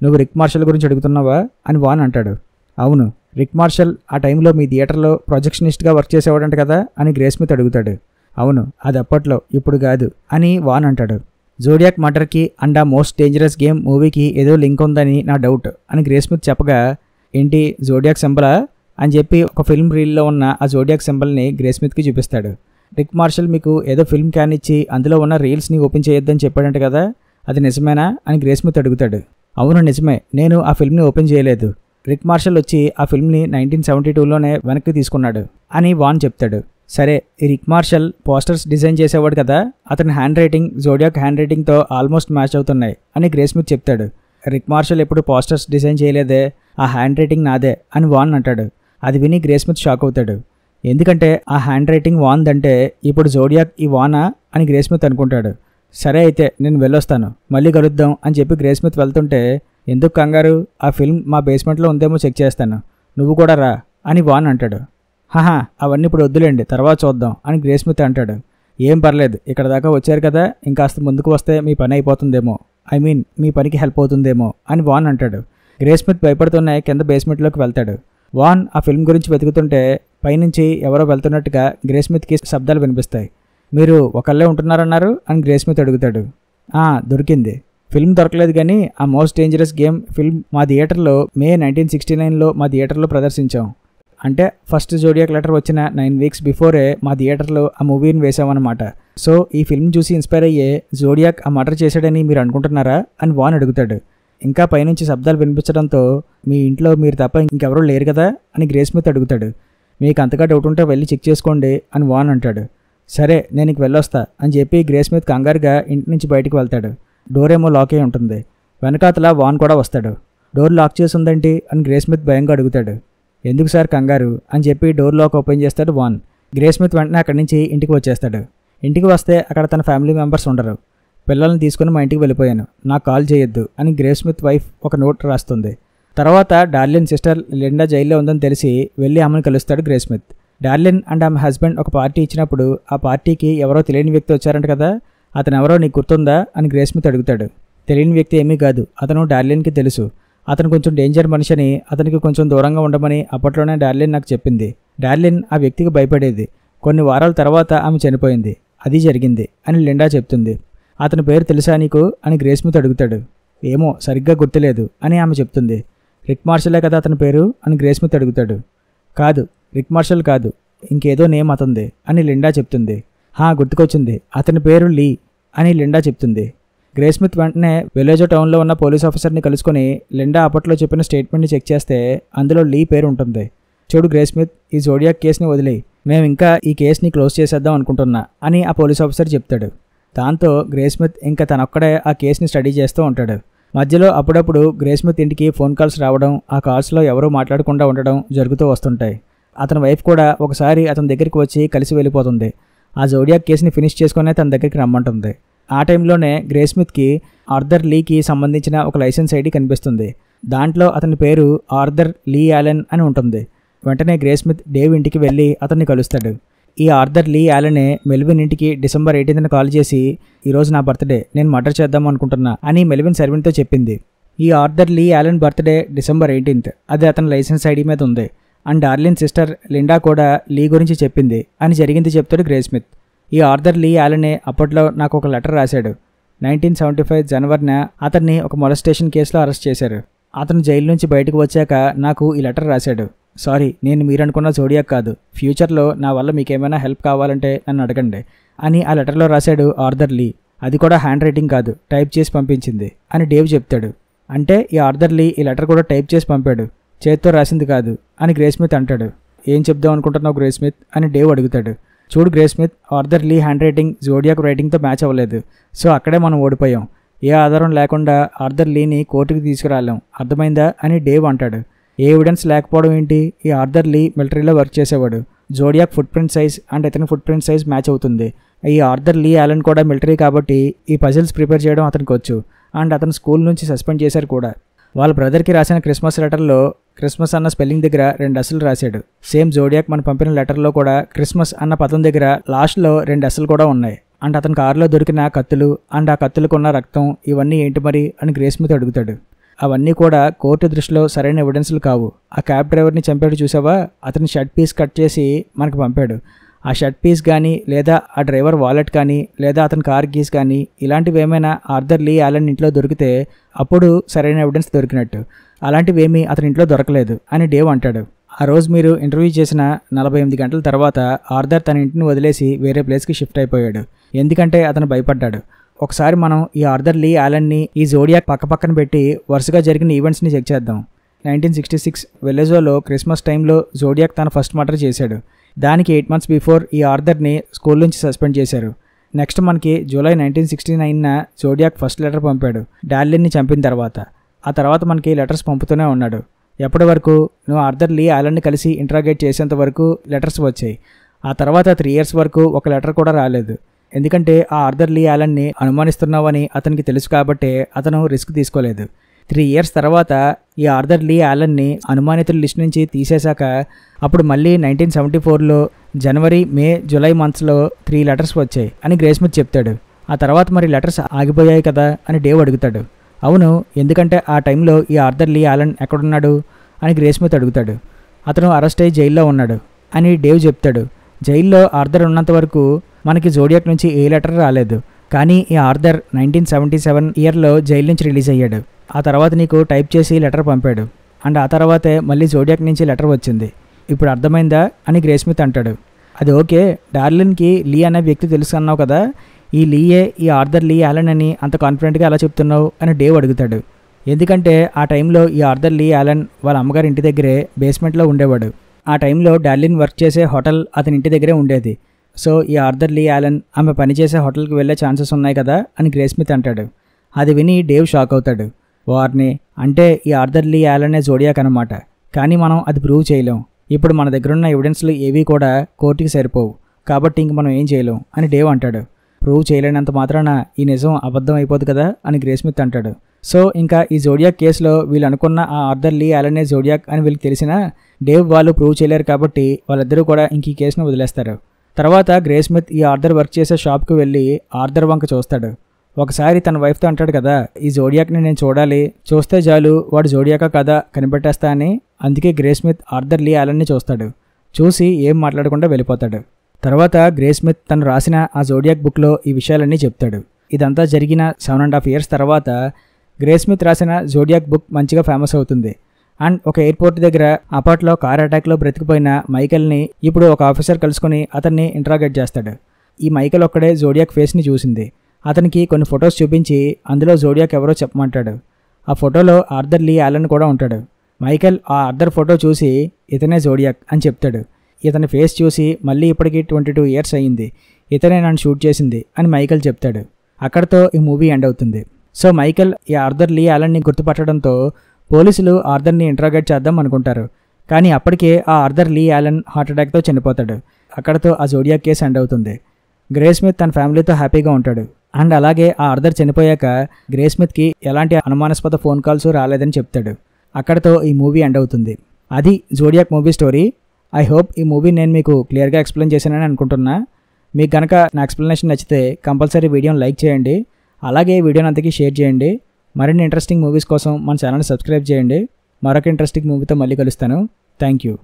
నువ్వు రిక్ మార్షల్ గురించి అడుగుతున్నావా అని వాన్ అంటాడు. అవును, రిక్ మార్షల్ ఆ టైంలో మీ థియేటర్లో ప్రొజెక్షనిస్ట్గా వర్క్ చేసేవాడంట కదా అని గ్రే స్మిత్ అడుగుతాడు. అవును, అది అప్పట్లో, ఇప్పుడు కాదు అని వాన్ అంటాడు. జోడియాక్ మర్డర్కి అండ్ ఆ మోస్ట్ డేంజరస్ గేమ్ మూవీకి ఏదో లింక్ ఉందని నా డౌట్ అని గ్రే స్మిత్ చెప్పగా, ఏంటి జోడియాక్ సింబలా అని చెప్పి ఒక ఫిల్మ్ రీల్లో ఉన్న ఆ జోడియాక్ సింబల్ని గ్రే స్మిత్కి చూపిస్తాడు. రిక్ మార్షల్ మీకు ఏదో ఫిల్మ్ క్యాన్ ఇచ్చి అందులో ఉన్న రీల్స్ని ఓపెన్ చేయొద్దని చెప్పాడంట కదా, అది నిజమేనా అని గ్రే స్మిత్ అడుగుతాడు. అవును నిజమే, నేను ఆ ఫిల్మ్ని ఓపెన్ చేయలేదు, రిక్ మార్షల్ వచ్చి ఆ ఫిల్మ్ని 1972లోనే వెనక్కి తీసుకున్నాడు అని వాన్ చెప్తాడు. సరే, ఈ రిక్ మార్షల్ పోస్టర్స్ డిజైన్ చేసేవాడు కదా, అతని హ్యాండ్ రైటింగ్ జోడియాక్ హ్యాండ్ రైటింగ్తో ఆల్మోస్ట్ మ్యాచ్ అవుతున్నాయి అని గ్రే స్మిత్ చెప్తాడు. రిక్ మార్షల్ ఎప్పుడు పోస్టర్స్ డిజైన్ చేయలేదే, ఆ హ్యాండ్ రైటింగ్ నాదే అని వాన్ అంటాడు. అది విని గ్రే స్మిత్ షాక్ అవుతాడు. ఎందుకంటే ఆ హ్యాండ్ రైటింగ్ వాన్దంటే ఇప్పుడు జోడియాక్ ఈ వానా అని గ్రే స్మిత్ అనుకుంటాడు. సరే అయితే నేను వెళ్ళొస్తాను, మళ్ళీ కలుద్దాం అని చెప్పి గ్రే స్మిత్ వెళ్తుంటే, ఎందుకు కంగారు, ఆ ఫిల్మ్ మా బేస్మెంట్లో ఉందేమో చెక్ చేస్తాను, నువ్వు కూడా రా అని వాన్ అంటాడు. హహా, అవన్నీ ఇప్పుడు వద్దులేండి, తర్వాత చూద్దాం అని గ్రే స్మిత్ అంటాడు. ఏం పర్లేదు, ఇక్కడ దాకా వచ్చారు కదా, ఇంకాస్త ముందుకు వస్తే మీ పని అయిపోతుందేమో, మీ పనికి హెల్ప్ అవుతుందేమో అని వాన్ అంటాడు. గ్రే స్మిత్ భయపడుతూనే కింద బేస్మెంట్లోకి వెళ్తాడు. వాన్ ఆ ఫిల్మ్ గురించి వెతుకుతుంటే పైనుంచి ఎవరో వెళ్తున్నట్టుగా గ్రే స్మిత్కి శబ్దాలు వినిపిస్తాయి. మీరు ఒకళ్ళే ఉంటున్నారన్నారు అని గ్రే స్మిత్ అడుగుతాడు. దొరికింది, ఫిల్మ్ దొరకలేదు కానీ ఆ మోస్ట్ డేంజరస్ గేమ్ ఫిల్మ్ మా థియేటర్లో మే 1969లో మా థియేటర్లో ప్రదర్శించాం. అంటే ఫస్ట్ జోడియాక్ లెటర్ వచ్చిన 9 వీక్స్ బిఫోరే మా థియేటర్లో ఆ మూవీని వేసామన్నమాట. సో ఈ ఫిల్మ్ చూసి ఇన్స్పైర్ అయ్యే జోడియాక్ ఆ మర్డర్ చేశాడని మీరు అనుకుంటున్నారా అని వాన్ అడుగుతాడు. ఇంకా పైనుంచి శబ్దాలు వినిపించడంతో మీ ఇంట్లో మీరు తప్ప ఇంకెవరూ లేరు కదా అని గ్రే స్మిత్ అడుగుతాడు. మీకు అంతగా డౌట్ ఉంటే వెళ్ళి చెక్ చేసుకోండి అని వాన్ అంటాడు. సరే, నేను ఇంక వెళ్ళొస్తా అని చెప్పి గ్రే స్మిత్ కంగారుగా ఇంటి నుంచి బయటికి వెళ్తాడు. డోర్ ఏమో లాక్ అయి ఉంటుంది. వెనకాతల వాన్ కూడా వస్తాడు. డోర్ లాక్ చేసి ఉందేంటి అని గ్రే స్మిత్ భయంగా అడుగుతాడు. ఎందుకు సార్ కంగారు అని చెప్పి డోర్ లాక్ ఓపెన్ చేస్తాడు వాన్. గ్రే స్మిత్ వెంటనే అక్కడి నుంచి ఇంటికి వచ్చేస్తాడు. ఇంటికి వస్తే అక్కడ తన ఫ్యామిలీ మెంబర్స్ ఉండరు. పిల్లల్ని తీసుకుని మా ఇంటికి వెళ్ళిపోయాను, నాకు కాల్ చేయొద్దు అని గ్రే స్మిత్ వైఫ్ ఒక నోట్ రాస్తుంది. తర్వాత డార్లిన్ సిస్టర్ లిండా జైల్లో ఉందని తెలిసి వెళ్ళి ఆమెను కలుస్తాడు గ్రే స్మిత్. డార్లిన్ అండ్ ఆమె హస్బెండ్ ఒక పార్టీ ఇచ్చినప్పుడు ఆ పార్టీకి ఎవరో తెలియని వ్యక్తి వచ్చారంట కదా, అతను ఎవరో నీకు గుర్తుందా అని గ్రే స్మిత్ అడుగుతాడు. తెలియని వ్యక్తి ఏమీ కాదు, అతను డార్లిన్కి తెలుసు. అతను కొంచెం డేంజర్ మనిషి అని, అతనికి కొంచెం దూరంగా ఉండమని అప్పట్లోనే డార్లిన్ నాకు చెప్పింది. డార్లిన్ ఆ వ్యక్తికి భయపడేది. కొన్ని వారాల తర్వాత ఆమె చనిపోయింది. అది జరిగింది అని లిండా చెప్తుంది. అతని పేరు తెలుసా నీకు అని గ్రేస్మిత్ అడుగుతాడు. ఏమో సరిగ్గా గుర్తులేదు అని ఆమె చెప్తుంది. రిక్ మార్షలే కదా అతని పేరు అని గ్రేస్మిత్ అడుగుతాడు. కాదు, రిక్ మార్షల్ కాదు, ఇంకేదో నేమ్ అతంది అని లిండా చెప్తుంది. గుర్తుకొచ్చింది, అతని పేరు లీ అని లిండా చెప్తుంది. గ్రేస్మిత్ వెంటనే వెలేజో టౌన్లో ఉన్న పోలీస్ ఆఫీసర్ని కలుసుకొని లిండా అప్పట్లో చెప్పిన స్టేట్మెంట్ని చెక్ చేస్తే అందులో లీ పేరు ఉంటుంది. చూడు గ్రేస్మిత్, ఈ జోడియాక్ కేసుని వదిలేయి, మేము ఇంకా ఈ కేసుని క్లోజ్ చేసేద్దాం అనుకుంటున్నా అని ఆ పోలీస్ ఆఫీసర్ చెప్తాడు. దాంతో గ్రేస్మిత్ ఇంకా తనొక్కడే ఆ కేసుని స్టడీ చేస్తూ ఉంటాడు. మధ్యలో అప్పుడప్పుడు గ్రేస్మిత్ ఇంటికి ఫోన్ కాల్స్ రావడం, ఆ కాల్స్లో ఎవరూ మాట్లాడకుండా ఉండడం జరుగుతూ వస్తుంటాయి. అతని వైఫ్ కూడా ఒకసారి అతని దగ్గరికి వచ్చి కలిసి వెళ్ళిపోతుంది. ఆ జోడియాక్ కేసుని ఫినిష్ చేసుకునే తన దగ్గరికి రమ్మంటుంది. ఆ టైంలోనే గ్రేస్మిత్కి ఆర్థర్ లీకి సంబంధించిన ఒక లైసెన్స్ ఐడి కనిపిస్తుంది. దాంట్లో అతని పేరు ఆర్థర్ లీ యాలెన్ అని ఉంటుంది. వెంటనే గ్రేస్మిత్ డేవ్ ఇంటికి వెళ్ళి అతన్ని కలుస్తాడు. ఈ ఆర్థర్ లీ యాలెనే మెల్విన్ ఇంటికి డిసెంబర్ 18న కాల్ చేసి, ఈరోజు నా బర్త్డే, నేను మర్డర్ చేద్దాం అనుకుంటున్నా అని మెల్విన్ సర్వెంట్తో చెప్పింది. ఈ ఆర్థర్ లీ యాలెన్ బర్త్డే డిసెంబర్ 18th, అది అతని లైసెన్స్ ఐడి మీద ఉంది. అండ్ డార్లిన్ సిస్టర్ లిండా కూడా లీ గురించి చెప్పింది అని జరిగింది చెప్తాడు గ్రేస్మిత్. ఈ ఆర్థర్ లీ యాలెనే అప్పట్లో నాకు ఒక లెటర్ రాశాడు. 1975 జనవరిన అతన్ని ఒక మొలస్టేషన్ కేసులో అరెస్ట్ చేశారు. అతను జైలు నుంచి బయటకు వచ్చాక నాకు ఈ లెటర్ రాశాడు. సారీ, నేను మీరనుకున్న జోడియాక్ కాదు, ఫ్యూచర్లో నా వల్ల మీకేమైనా హెల్ప్ కావాలంటే నన్ను అడగండి అని ఆ లెటర్లో రాశాడు ఆర్థర్ లీ. అది కూడా హ్యాండ్ రైటింగ్ కాదు, టైప్ చేసి పంపించింది అని డేవ్ చెప్తాడు. అంటే ఈ ఆర్థర్ లీ ఈ లెటర్ కూడా టైప్ చేసి పంపాడు, చేత్తో రాసింది కాదు అని గ్రేస్మిత్ అంటాడు. ఏం చెప్దాం అనుకుంటున్నావు గ్రేస్మిత్ అని డేవ్ అడుగుతాడు. చూడు గ్రేస్మిత్, ఆర్థర్ లీ హ్యాండ్ రైటింగ్ జోడియాక్ రైటింగ్తో మ్యాచ్ అవ్వలేదు, సో అక్కడే మనం ఓడిపోయాం. ఏ ఆధారం లేకుండా ఆర్థర్ లీని కోర్టుకి తీసుకురాలేం, అర్థమైందా అని డేవ్ అంటాడు. ఏ ఎవిడెన్స్ లేకపోవడం ఏంటి? ఈ ఆర్థర్ లీ మిలిటరీలో వర్క్ చేసేవాడు. Zodiac foot print size and ఇతని ఫుట్ ప్రింట్ సైజ్ మ్యాచ్ అవుతుంది. ఈ ఆర్థర్ లీ యాలెన్ కూడా మిలిటరీ కాబట్టి ఈ పజిల్స్ ప్రిపేర్ చేయడం అతనికి వచ్చు. అండ్ అతను స్కూల్ నుంచి సస్పెండ్ చేశారు కూడా. వాళ్ళ బ్రదర్కి రాసిన క్రిస్మస్ లెటర్లో క్రిస్మస్ అన్న స్పెల్లింగ్ దగ్గర 2 అస్సులు రాశాడు. సేమ్ జోడియాక్ మన పంపిన లెటర్లో కూడా క్రిస్మస్ అన్న పదం దగ్గర లాస్ట్లో 2 అస్సులు కూడా ఉన్నాయి. అండ్ అతని కారులో దొరికిన కత్తులు అండ్ ఆ కత్తులకున్న రక్తం ఇవన్నీ ఏంటి మరి అని గ్రేస్మిత్ అడుగుతాడు. అవన్నీ కూడా కోర్టు దృష్టిలో సరైన ఎవిడెన్స్లు కావు. ఆ క్యాబ్ డ్రైవర్ని చంపాడు చూసావా, అతని షర్ట్ పీస్ కట్ చేసి మనకు పంపాడు. ఆ షర్ట్ పీస్ కానీ లేదా ఆ డ్రైవర్ వాలెట్ కానీ లేదా అతని కార్ కీస్ కానీ ఇలాంటివి ఏమైనా ఆర్థర్ లీ యాలెన్ ఇంట్లో దొరికితే అప్పుడు సరైన ఎవిడెన్స్ దొరికినట్టు. అలాంటివేమీ అతని ఇంట్లో దొరకలేదు అని డేవ్ అంటాడు. ఆ రోజు మీరు ఇంటర్వ్యూ చేసిన 48 గంటల తర్వాత ఆర్థర్ తన ఇంటిని వదిలేసి వేరే ప్లేస్కి షిఫ్ట్ అయిపోయాడు. ఎందుకంటే అతను భయపడ్డాడు. ఒకసారి మనం ఈ ఆర్థర్ లీ యాలెన్ని ఈ జోడియాక్ పక్కపక్కన పెట్టి వరుసగా జరిగిన ఈవెంట్స్ని చెక్ చేద్దాం. 1966 వెల్లెజోలో క్రిస్మస్ టైంలో జోడియాక్ తన ఫస్ట్ మర్డర్ చేశాడు. దానికి 8 months బిఫోర్ ఈ ఆర్థర్ని స్కూల్ నుంచి సస్పెండ్ చేశారు. నెక్స్ట్ మనకి జూలై 1969న జోడియాక్ ఫస్ట్ లెటర్ పంపాడు డార్లిన్ని చంపిన తర్వాత. ఆ తర్వాత మనకి లెటర్స్ పంపుతూనే ఉన్నాడు. ఎప్పటి వరకు? నువ్వు ఆర్థర్ లీ యాలెన్ని కలిసి ఇంట్రాగేట్ చేసేంత వరకు లెటర్స్ వచ్చాయి. ఆ తర్వాత 3 years వరకు ఒక లెటర్ కూడా రాలేదు. ఎందుకంటే ఆ ఆర్థర్ లీ యాలెన్ని అనుమానిస్తున్నావని అతనికి తెలుసు కాబట్టి అతను రిస్క్ తీసుకోలేదు. 3 years తర్వాత ఈ ఆర్థర్ లీ యాలెన్ని అనుమానితుల లిస్ట్ నుంచి తీసేశాక అప్పుడు మళ్ళీ 1974లో జనవరి, మే, జూలై మంత్స్లో 3 letters వచ్చాయి అని గ్రేస్మిత్ చెప్తాడు. ఆ తర్వాత మరి లెటర్స్ ఆగిపోయాయి కదా అని డేవ్ అడుగుతాడు. అవును, ఎందుకంటే ఆ టైంలో ఈ ఆర్థర్ లీ యాలెన్ ఎక్కడున్నాడు అని గ్రేస్మిత్ అడుగుతాడు. అతను అరెస్ట్ అయ్యి జైల్లో ఉన్నాడు అని డేవ్ చెప్తాడు. జైల్లో ఆర్థర్ ఉన్నంత వరకు మనకి జోడియాక్ నుంచి ఏ లెటర్ రాలేదు. కానీ ఈ ఆర్థర్ 1977 ఇయర్లో జైలు నుంచి రిలీజ్ అయ్యాడు. ఆ తర్వాత నీకు టైప్ చేసి లెటర్ పంపాడు. అండ్ ఆ తర్వాతే మళ్ళీ జోడియాక్ నుంచి లెటర్ వచ్చింది. ఇప్పుడు అర్థమైందా అని గ్రేస్మిత్ అంటాడు. అది ఓకే, డార్లిన్కి లీ అనే వ్యక్తి తెలుసు అన్నావు కదా, ఈ లీయే ఈ ఆర్థర్ లీ యాలెన్ అని అంత కాన్ఫిడెంట్గా ఎలా చెప్తున్నావు అని డేవ్ అడుగుతాడు. ఎందుకంటే ఆ టైంలో ఈ ఆర్థర్ లీ యాలెన్ వాళ్ళ అమ్మగారి ఇంటి దగ్గరే బేస్మెంట్లో ఉండేవాడు. ఆ టైంలో డార్లిన్ వర్క్ చేసే హోటల్ అతని ఇంటి దగ్గరే ఉండేది. సో ఈ ఆర్థర్ లీ యాలెన్ ఆమె పనిచేసే హోటల్కి వెళ్ళే ఛాన్సెస్ ఉన్నాయి కదా అని గ్రేస్మిత్ అంటాడు. అది విని డేవ్ షాక్ అవుతాడు. వార్ని, అంటే ఈ ఆర్థర్ లీ యాలెనే జోడియాక్ అనమాట. కానీ మనం అది ప్రూవ్ చేయలేం. ఇప్పుడు మన దగ్గరున్న ఎవిడెన్స్లు ఏవీ కూడా కోర్టుకి సరిపోవు, కాబట్టి ఇంక మనం ఏం చేయలేం అని డేవ్ అంటాడు. ప్రూవ్ చేయలేనంత మాత్రాన ఈ నిజం అబద్ధం అయిపోదు కదా అని గ్రేస్మిత్ అంటాడు. సో ఇంకా ఈ జోడియాక్ కేసులో వీళ్ళు అనుకున్న ఆ ఆర్థర్ లీ యాలెనే జోడియాక్ అని వీళ్ళకి తెలిసినా డేవ్ వాళ్ళు ప్రూవ్ చేయలేరు కాబట్టి వాళ్ళిద్దరూ కూడా ఇంక ఈ కేసును వదిలేస్తారు. తర్వాత గ్రేస్మిత్ ఈ ఆర్థర్ వర్క్ చేసే షాప్కి వెళ్ళి ఆర్థర్ వంక చూస్తాడు. ఒకసారి తన వైఫ్తో అంటాడు కదా, ఈ జోడియాక్ని నేను చూడాలి, చూస్తే చాలు వాడు జోడియాకా కదా కనిపెట్టేస్తా అని. అందుకే గ్రే స్మిత్ ఆర్థర్ లీ యాలన్ని చూస్తాడు. చూసి ఏం మాట్లాడకుండా వెళ్ళిపోతాడు. తర్వాత గ్రే స్మిత్ తను రాసిన ఆ జోడియాక్ బుక్లో ఈ విషయాలన్నీ చెప్తాడు. ఇదంతా జరిగిన 7.5 years తర్వాత గ్రే స్మిత్ రాసిన జోడియాక్ బుక్ మంచిగా ఫేమస్ అవుతుంది. అండ్ ఒక ఎయిర్పోర్ట్ దగ్గర అప్పట్లో కార్ అటాక్లో బ్రతికిపోయిన మైకెల్ని ఇప్పుడు ఒక ఆఫీసర్ కలుసుకొని అతన్ని ఇంట్రాగేట్ చేస్తాడు. ఈ మైకెల్ ఒక్కడే జోడియాక్ ఫేస్ని చూసింది. అతనికి కొన్ని ఫొటోస్ చూపించి అందులో జోడియాక్ ఎవరో చెప్పమంటాడు. ఆ ఫోటోలో ఆర్థర్ లీ యాలన్ కూడా ఉంటాడు. మైకెల్ ఆ ఆర్థర్ ఫోటో చూసి ఇతనే జోడియాక్ అని చెప్తాడు. ఇతని ఫేస్ చూసి మళ్ళీ ఇప్పటికి 22 years అయ్యింది, ఇతనే నన్ను షూట్ చేసింది అని మైకెల్ చెప్తాడు. అక్కడితో ఈ మూవీ ఎండ్ అవుతుంది. సో మైకెల్ ఈ ఆర్థర్ లీ యాలన్ని గుర్తుపట్టడంతో పోలీసులు ఆర్థర్ని ఇంట్రాగేట్ చేద్దాం అనుకుంటారు. కానీ అప్పటికే ఆ ఆర్థర్ లీ యాలన్ హార్ట్ అటాక్తో చనిపోతాడు. అక్కడితో ఆ జోడియాక్ కేసు ఎండ్ అవుతుంది. గ్రే స్మిత్ తన ఫ్యామిలీతో హ్యాపీగా ఉంటాడు. అండ్ అలాగే ఆ ఆర్థర్ చనిపోయాక గ్రే స్మిత్కి ఎలాంటి అనుమానాస్పద ఫోన్ కాల్స్ రాలేదని చెప్తాడు. అక్కడితో ఈ మూవీ ఎండ్ అవుతుంది. అది zodiac movie story. I hope ఈ మూవీ నేను మీకు క్లియర్గా ఎక్స్ప్లెయిన్ చేశానని అనుకుంటున్నా. మీకు కనుక నా ఎక్స్ప్లెనేషన్ నచ్చితే కంపల్సరీ వీడియోని లైక్ చేయండి. అలాగే వీడియోని అంతకీ షేర్ చేయండి. మరిన్ని ఇంట్రెస్టింగ్ మూవీస్ కోసం మన ఛానల్ని సబ్స్క్రైబ్ చేయండి. మరొక ఇంట్రెస్టింగ్ మూవీతో మళ్ళీ కలుస్తాను. Thank you.